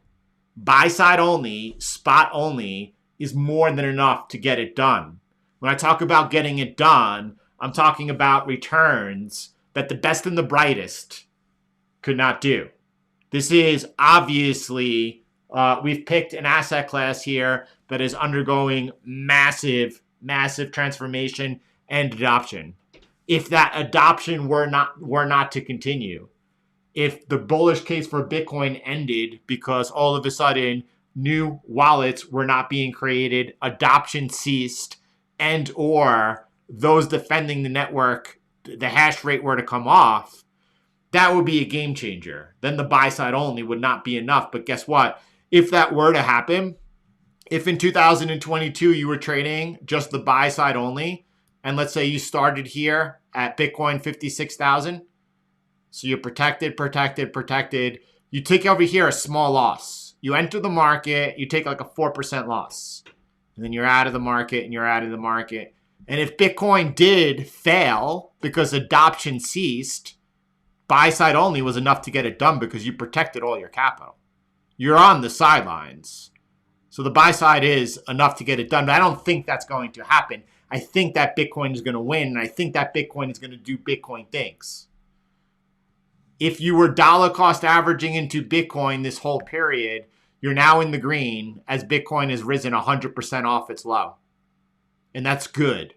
Buy side only, spot only, is more than enough to get it done. When I talk about getting it done, I'm talking about returns that the best and the brightest could not do. This is obviously, we've picked an asset class here that is undergoing massive transformation and adoption. If that adoption were not to continue, if the bullish case for Bitcoin ended because all of a sudden new wallets were not being created, adoption ceased, and or those defending the network, the hash rate were to come off, that would be a game changer. Then the buy side only would not be enough. But guess what? if that were to happen, if in 2022 you were trading just the buy side only, and let's say you started here at Bitcoin 56,000, so you're protected. You take over here a small loss. You enter the market, you take like a 4% loss. And then you're out of the market and you're out of the market. And if Bitcoin did fail because adoption ceased, buy side only was enough to get it done because you protected all your capital. You're on the sidelines. So the buy side is enough to get it done. But I don't think that's going to happen. I think that Bitcoin is going to win. And I think that Bitcoin is going to do Bitcoin things. If you were dollar cost averaging into Bitcoin this whole period, you're now in the green as Bitcoin has risen 100% off its low. And that's good.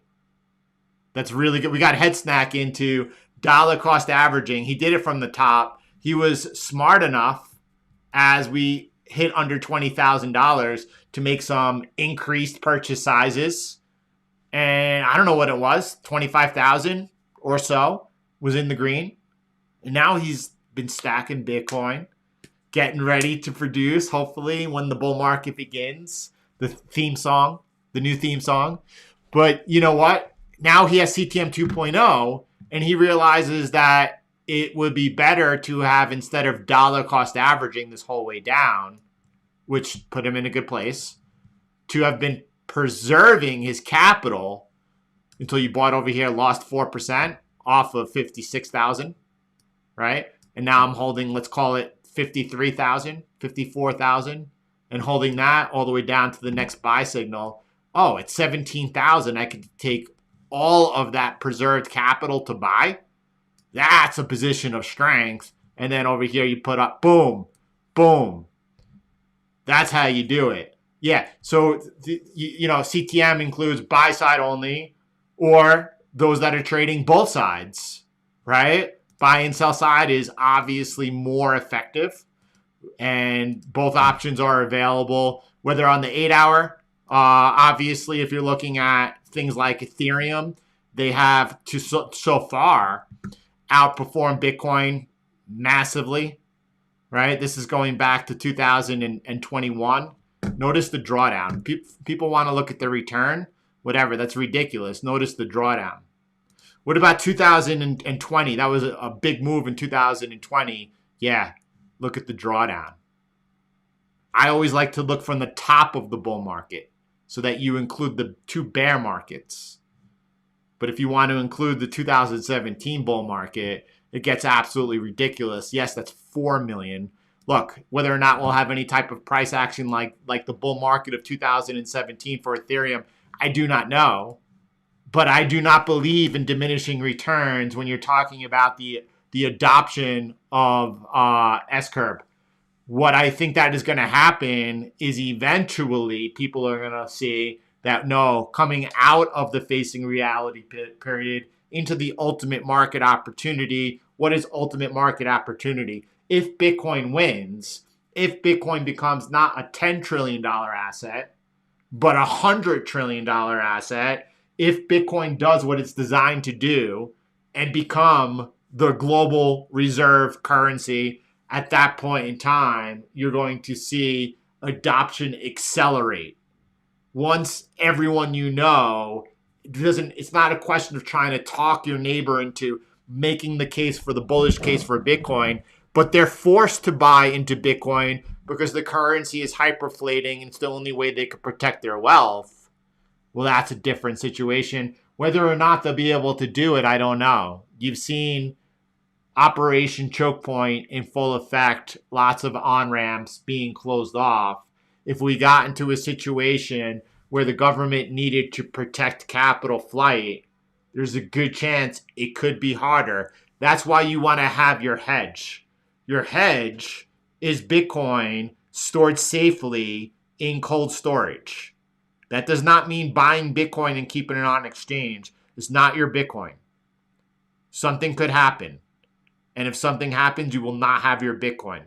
That's really good. We got head snack into dollar cost averaging. He did it from the top. He was smart enough as we hit under $20,000 to make some increased purchase sizes. And I don't know what it was, 25,000 or so was in the green. And now he's been stacking Bitcoin, getting ready to produce, hopefully, when the bull market begins, the new theme song. But you know what? Now he has CTM 2.0, and he realizes that it would be better to have, instead of dollar cost averaging this whole way down, which put him in a good place, to have been preserving his capital until you bought over here, lost 4% off of 56,000, right? And now I'm holding, let's call it 53,000, 54,000, and holding that all the way down to the next buy signal. Oh, at 17,000, I could take all of that preserved capital to buy. That's a position of strength. And then over here, you put up, boom, boom. That's how you do it. Yeah, so, CTM includes buy side only or those that are trading both sides, right? Buy and sell side is obviously more effective, and both options are available, whether on the 8-hour. Obviously, if you're looking at things like Ethereum, they have so far outperformed Bitcoin massively, right? This is going back to 2021. Notice the drawdown. People want to look at the return, whatever. That's ridiculous. Notice the drawdown. What about 2020? That was a big move in 2020. Yeah, look at the drawdown. I always like to look from the top of the bull market so that you include the two bear markets. But if you want to include the 2017 bull market, it gets absolutely ridiculous. Yes, that's 4 million. Look, whether or not we'll have any type of price action like the bull market of 2017 for Ethereum, I do not know. But I do not believe in diminishing returns when you're talking about the adoption of S-curve. What I think that is going to happen is eventually people are going to see that, no, coming out of the facing reality period into the ultimate market opportunity. What is ultimate market opportunity? If Bitcoin wins, if Bitcoin becomes not a $10 trillion asset, but a $100 trillion asset, if Bitcoin does what it's designed to do and become the global reserve currency, at that point in time, you're going to see adoption accelerate. Once everyone it's not a question of trying to talk your neighbor into making the case for the bullish case for Bitcoin, but they're forced to buy into Bitcoin because the currency is hyperflating and it's the only way they could protect their wealth. Well, that's a different situation. Whether or not they'll be able to do it, I don't know. You've seen Operation Choke Point in full effect, lots of on-ramps being closed off. If we got into a situation where the government needed to protect capital flight, there's a good chance it could be harder. That's why you want to have your hedge. Your hedge is Bitcoin stored safely in cold storage. That does not mean buying Bitcoin and keeping it on exchange. It's not your Bitcoin. Something could happen. And if something happens, you will not have your Bitcoin.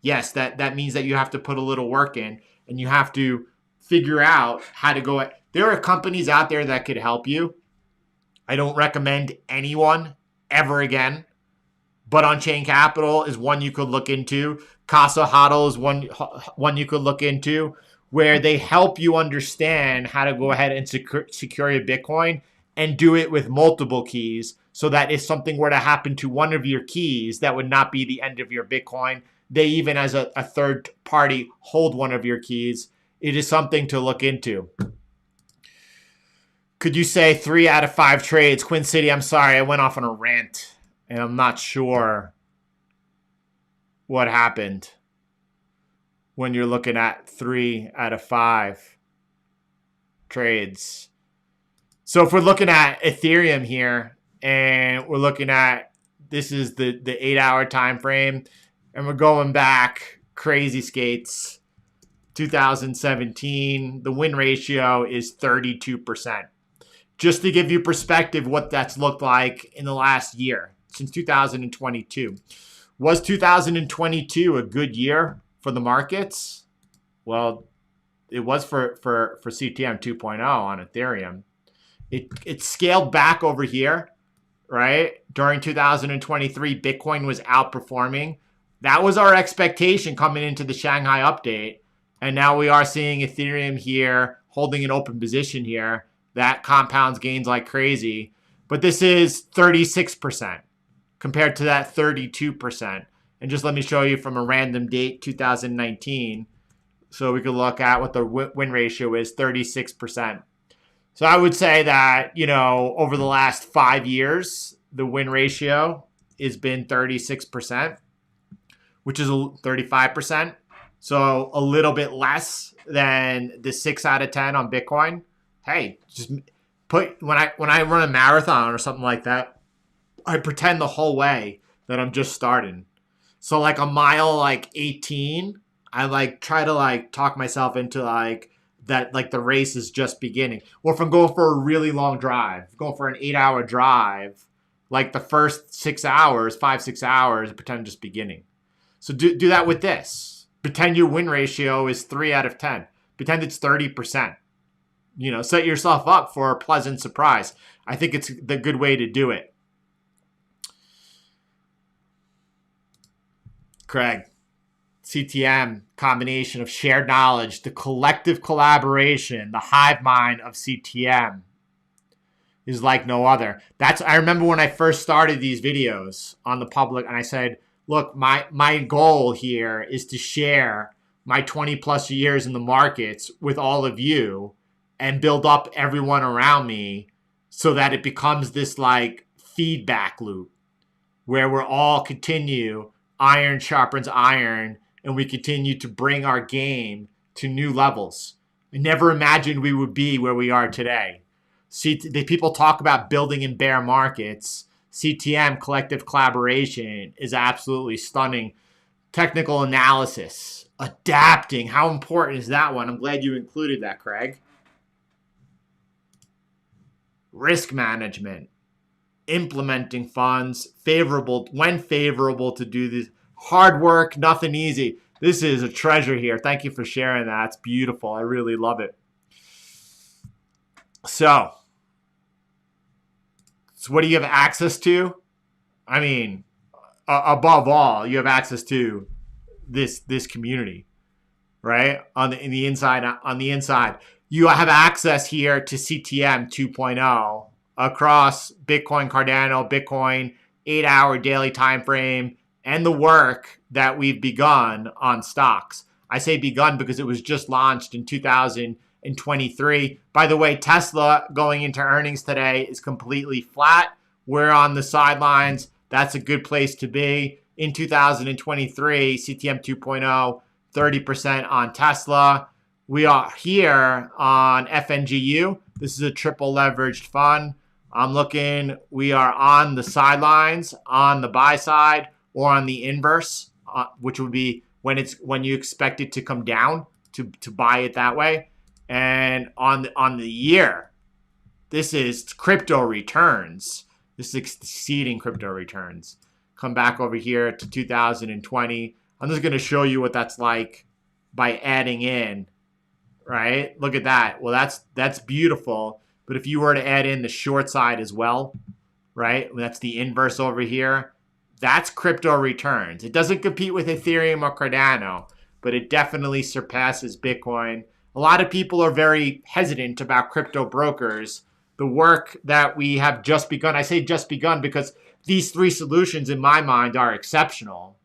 Yes, that means that you have to put a little work in and you have to figure out how to go. There are companies out there that could help you. I don't recommend anyone ever again But On-Chain Capital is one you could look into. Casa Huddle is one you could look into, where they help you understand how to go ahead and secure your Bitcoin and do it with multiple keys, so that if something were to happen to one of your keys, that would not be the end of your Bitcoin. They even, as a third party, hold one of your keys. It is something to look into. Could you say 3 out of 5 trades? Quinn City, I'm sorry, I went off on a rant, and I'm not sure what happened when you're looking at 3 out of 5 trades. So if we're looking at Ethereum here, and we're looking at, this is the 8-hour time frame, and we're going back crazy skates, 2017, the win ratio is 32%. Just to give you perspective what that's looked like in the last year, since 2022. Was 2022 a good year for the markets? Well, it was for CTM 2.0 on Ethereum. It scaled back over here, right? During 2023, Bitcoin was outperforming. That was our expectation coming into the Shanghai update. And now we are seeing Ethereum here holding an open position here. That compounds gains like crazy. But this is 36% compared to that 32%. And just let me show you from a random date, 2019. So we could look at what the win ratio is, 36%. So I would say that, you know, over the last 5 years, the win ratio has been 36%, which is 35%. So a little bit less than the 6 out of 10 on Bitcoin. Hey, just put, when I run a marathon or something like that, I pretend the whole way that I'm just starting. So like a mile like 18, I like try to like talk myself into like that, like the race is just beginning. Or if I'm going for a really long drive, going for an 8-hour drive, like the first 6 hours, 5-6 hours, pretend I'm just beginning. So do that with this. Pretend your win ratio is 3 out of 10. Pretend it's 30%. You know, set yourself up for a pleasant surprise. I think it's the good way to do it. Craig, CTM, combination of shared knowledge, the collective collaboration, the hive mind of CTM is like no other. I remember when I first started these videos on the public, and I said, look, my goal here is to share my 20 plus years in the markets with all of you and build up everyone around me so that it becomes this like feedback loop where we're all continue, iron sharpens iron, and we continue to bring our game to new levels. I never imagined we would be where we are today. See, the people talk about building in bear markets. CTM, collective collaboration, is absolutely stunning. Technical analysis, adapting. How important is that one? I'm glad you included that, Craig. Risk management, implementing funds, when favorable to do this. Hard work, nothing easy. This is a treasure here. Thank you for sharing that. It's beautiful. I really love it. So what do you have access to? I mean, above all, you have access to this community, right? On the inside, you have access here to CTM 2.0 across Bitcoin, Cardano, Bitcoin, 8-hour daily time frame, and the work that we've begun on stocks. I say begun because it was just launched in 2023. By the way, Tesla going into earnings today is completely flat. We're on the sidelines. That's a good place to be. In 2023, CTM 2.0, 30% on Tesla. We are here on FNGU. This is a triple leveraged fund. I'm looking, we are on the sidelines, on the buy side, or on the inverse, which would be when you expect it to come down to buy it that way. And on the year, this is crypto returns. This is exceeding crypto returns. Come back over here to 2020. I'm just going to show you what that's like by adding in, right? Look at that. Well, that's beautiful. But if you were to add in the short side as well, right? That's the inverse over here. That's crypto returns. It doesn't compete with Ethereum or Cardano, but it definitely surpasses Bitcoin. A lot of people are very hesitant about crypto brokers. The work that we have just begun, I say just begun because these three solutions in my mind are exceptional.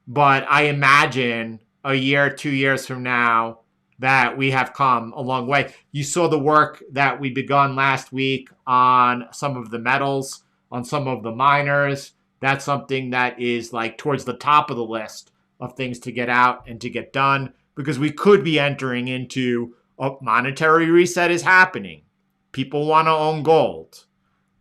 But I imagine a year, 2 years from now, that we have come a long way. You saw the work that we begun last week on some of the metals, on some of the miners. That's something that is like towards the top of the list of things to get out and to get done, because we could be entering into a monetary reset is happening. People want to own gold.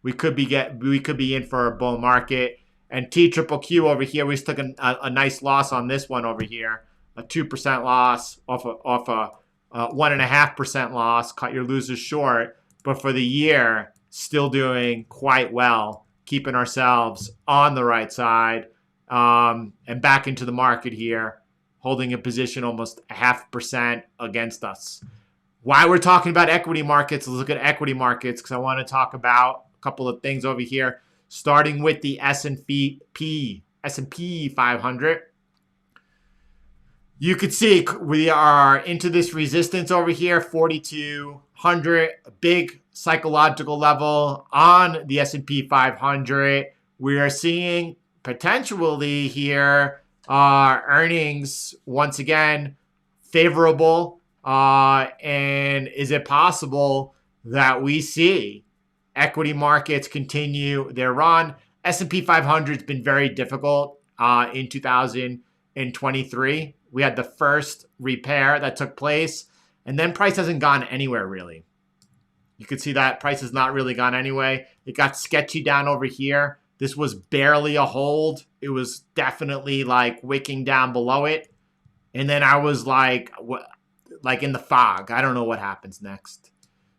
We could be in for a bull market. And TQQQ over here, we took a nice loss on this one over here, a 2% loss off a 1.5% loss. Cut your losers short, but for the year, still doing quite well, keeping ourselves on the right side, and back into the market here, holding a position almost 0.5% against us. Why we're talking about equity markets, let's look at equity markets, because I want to talk about a couple of things over here, starting with the S&P 500. You could see we are into this resistance over here, 4,200, a big psychological level on the S&P 500. We are seeing potentially here earnings once again favorable. And is it possible that we see equity markets continue their run? S&P 500 has been very difficult in 2023. We had the first repair that took place, and then price hasn't gone anywhere really. You could see that price has not really gone anywhere. It got sketchy down over here. This was barely a hold. It was definitely like wicking down below it. And then I was like in the fog. I don't know what happens next.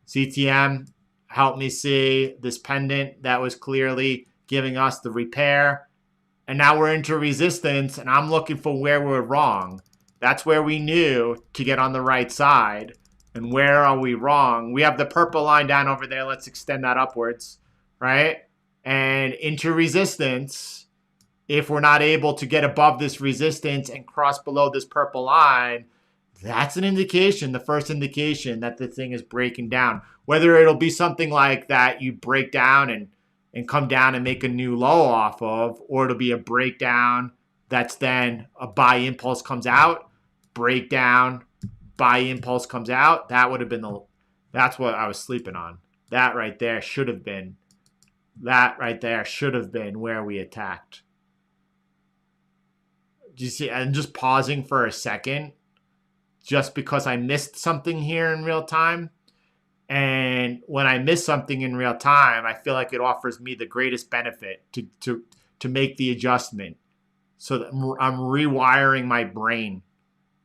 CTM helped me see this pendant that was clearly giving us the repair. And now we're into resistance, and I'm looking for where we're wrong. That's where we knew to get on the right side. And where are we wrong? We have the purple line down over there. Let's extend that upwards, right? And into resistance, if we're not able to get above this resistance and cross below this purple line, that's an indication, the first indication that the thing is breaking down. Whether it'll be something like that you break down and come down and make a new low off of, or it'll be a breakdown that's then a buy impulse comes out, breakdown, buy impulse comes out. That would have been that's what I was sleeping on. That right there should have been where we attacked. Do you see? I'm just pausing for a second just because I missed something here in real time. And when I miss something in real time, I feel like it offers me the greatest benefit to make the adjustment. So that I'm rewiring my brain.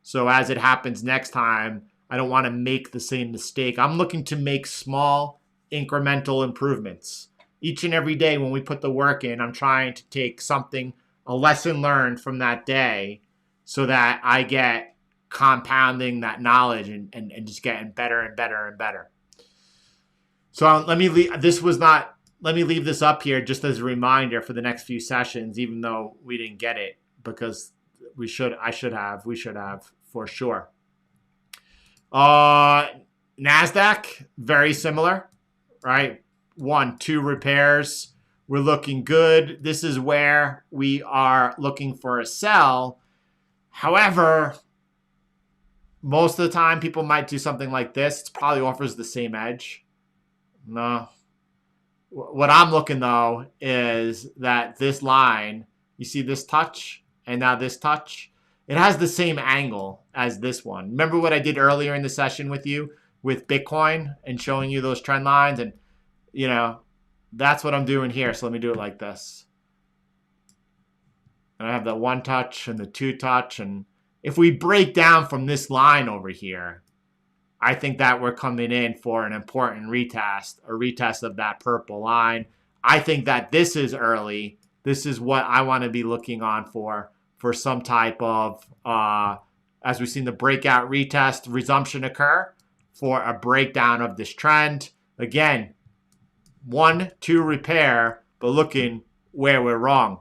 So as it happens next time, I don't want to make the same mistake. I'm looking to make small incremental improvements. Each and every day when we put the work in, I'm trying to take something, a lesson learned from that day, so that I get compounding that knowledge and just getting better and better and better. So let me leave this up here just as a reminder for the next few sessions, even though we didn't get it, because we should have for sure. NASDAQ, very similar, right? 1-2 repairs. We're looking good. This is where we are looking for a sell. However, most of the time people might do something like this. It probably offers the same edge. No. What I'm looking, though, is that this line, you see this touch and now this touch, it has the same angle as this one. Remember what I did earlier in the session with you with Bitcoin and showing you those trend lines? And, that's what I'm doing here. So let me do it like this. And I have the 1 touch and the 2 touch. And if we break down from this line over here, I think that we're coming in for an important retest, a retest of that purple line. I think that this is early. This is what I want to be looking on for some type of, as we've seen the breakout retest resumption occur, for a breakdown of this trend. Again, 1-2 repair, but looking where we're wrong.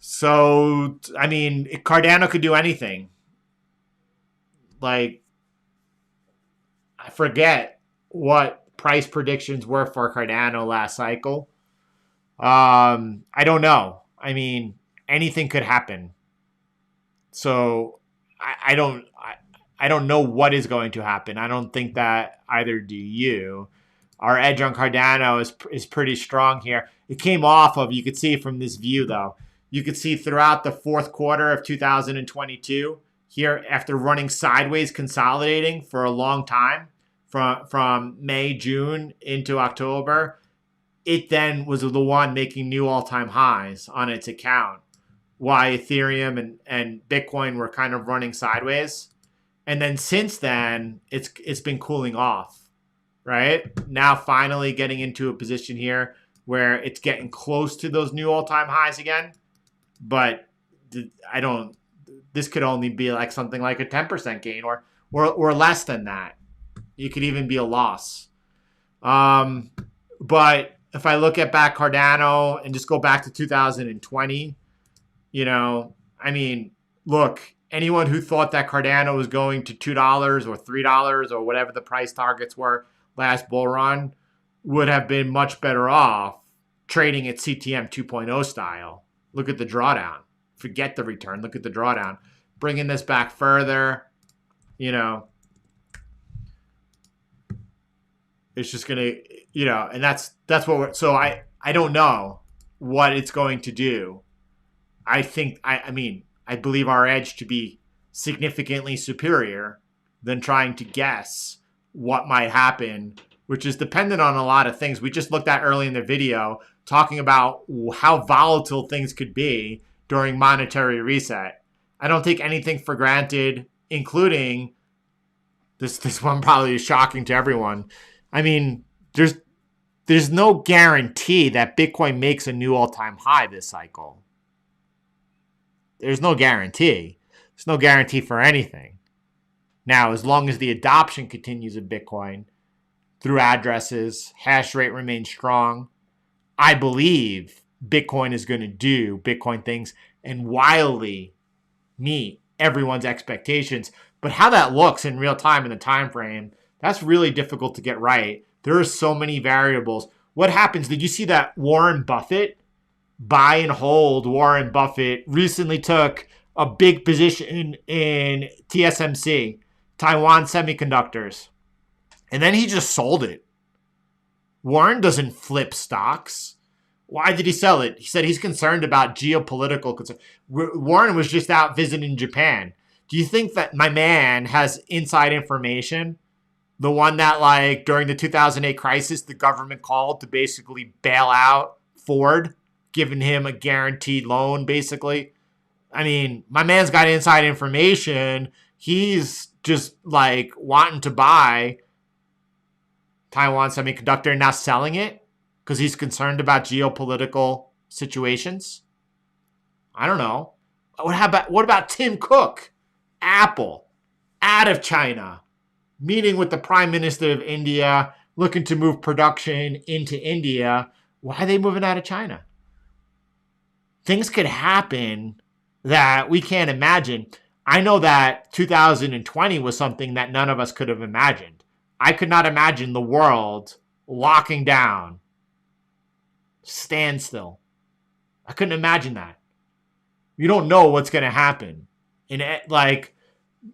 So, I mean, Cardano could do anything. Like, I forget what price predictions were for Cardano last cycle. I don't know. I mean, anything could happen. So I don't know what is going to happen. I don't think that either do you. Our edge on Cardano is pretty strong here. It came off of, you could see from this view though, you could see throughout the fourth quarter of 2022 here, after running sideways, consolidating for a long time from May, June into October, it then was the one making new all-time highs on its account. Why Ethereum and Bitcoin were kind of running sideways. And then since then, it's been cooling off, right? Now finally getting into a position here where it's getting close to those new all-time highs again. But this could only be like something like a 10% gain or less than that. It could even be a loss. But if I look at back Cardano and just go back to 2020, I mean, look, anyone who thought that Cardano was going to $2 or $3 or whatever the price targets were last bull run would have been much better off trading at CTM 2.0 style. Look at the drawdown. Forget the return. Look at the drawdown. Bringing this back further, it's just going to, and that's what so I don't know what it's going to do. I think, I believe our edge to be significantly superior than trying to guess what might happen, which is dependent on a lot of things. We just looked at early in the video talking about how volatile things could be during monetary reset. I don't take anything for granted, including this one probably is shocking to everyone. I mean, there's no guarantee that Bitcoin makes a new all-time high this cycle. There's no guarantee. There's no guarantee for anything. Now, as long as the adoption continues of Bitcoin through addresses, hash rate remains strong, I believe Bitcoin is going to do Bitcoin things and wildly meet everyone's expectations. But how that looks in real time in the time frame, that's really difficult to get right. There are so many variables. What happens? Did you see that Warren Buffett, buy and hold Warren Buffett, recently took a big position in TSMC, Taiwan Semiconductors, and then he just sold it? Warren doesn't flip stocks. Why did he sell it? He said he's concerned about geopolitical concerns. Warren was just out visiting Japan. Do you think that my man has inside information? The one that, like, during the 2008 crisis, the government called to basically bail out Ford, giving him a guaranteed loan, basically. I mean, my man's got inside information. He's just, like, wanting to buy Taiwan Semiconductor and now selling it because he's concerned about geopolitical situations. I don't know. What about Tim Cook? Apple, out of China, meeting with the Prime Minister of India, looking to move production into India. Why are they moving out of China? Things could happen that we can't imagine. I know that 2020 was something that none of us could have imagined. I could not imagine the world locking down, standstill. I couldn't imagine that. You don't know what's going to happen. And like,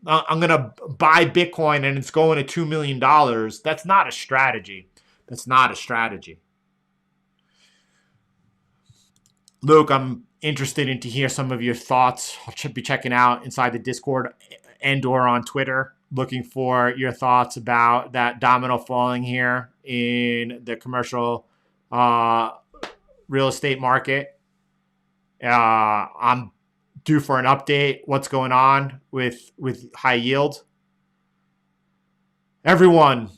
I'm going to buy Bitcoin and it's going to $2 million. That's not a strategy. That's not a strategy. Luke, I'm interested in to hear some of your thoughts. I should be checking out inside the Discord and or on Twitter, looking for your thoughts about that domino falling here in the commercial real estate market. I'm due for an update. What's going on with high yield? Everyone,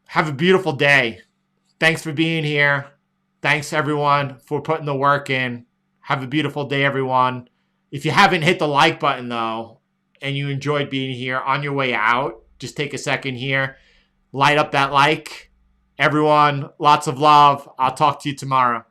have a beautiful day. Thanks for being here. Thanks, everyone, for putting the work in. Have a beautiful day, everyone. If you haven't hit the like button, though, and you enjoyed being here, on your way out, just take a second here. Light up that like. Everyone, lots of love. I'll talk to you tomorrow.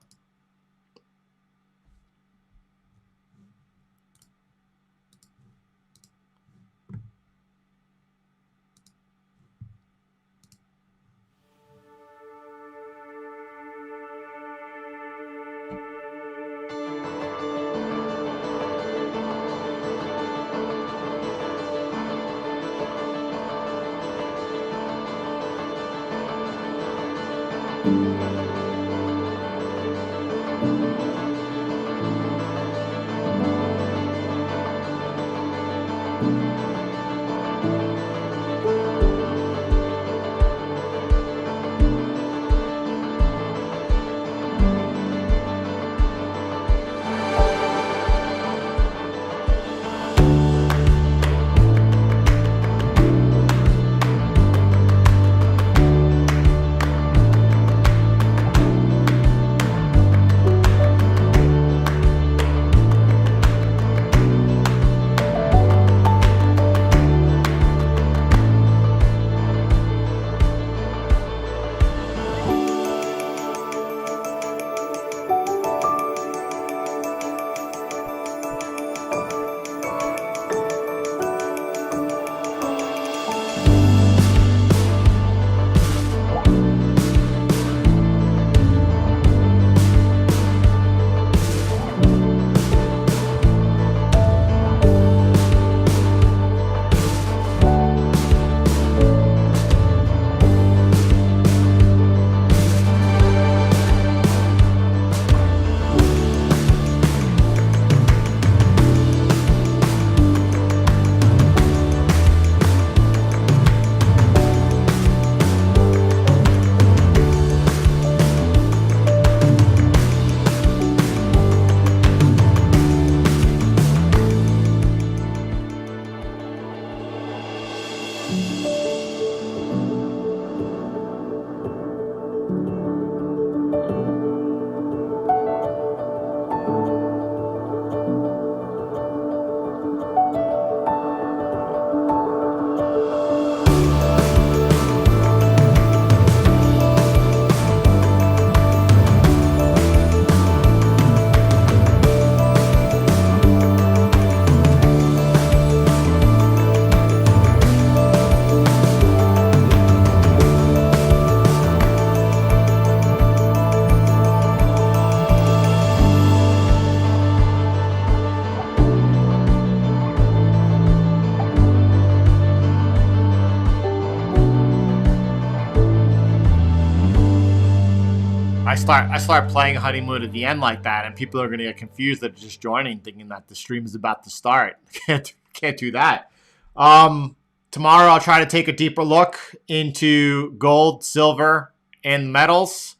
I start playing Honeymoon at the end like that, and people are going to get confused that are just joining, thinking that the stream is about to start. Can't do that. Tomorrow I'll try to take a deeper look into gold, silver, and metals.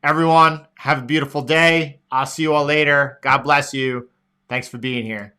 Everyone, have a beautiful day. I'll see you all later. God bless you. Thanks for being here.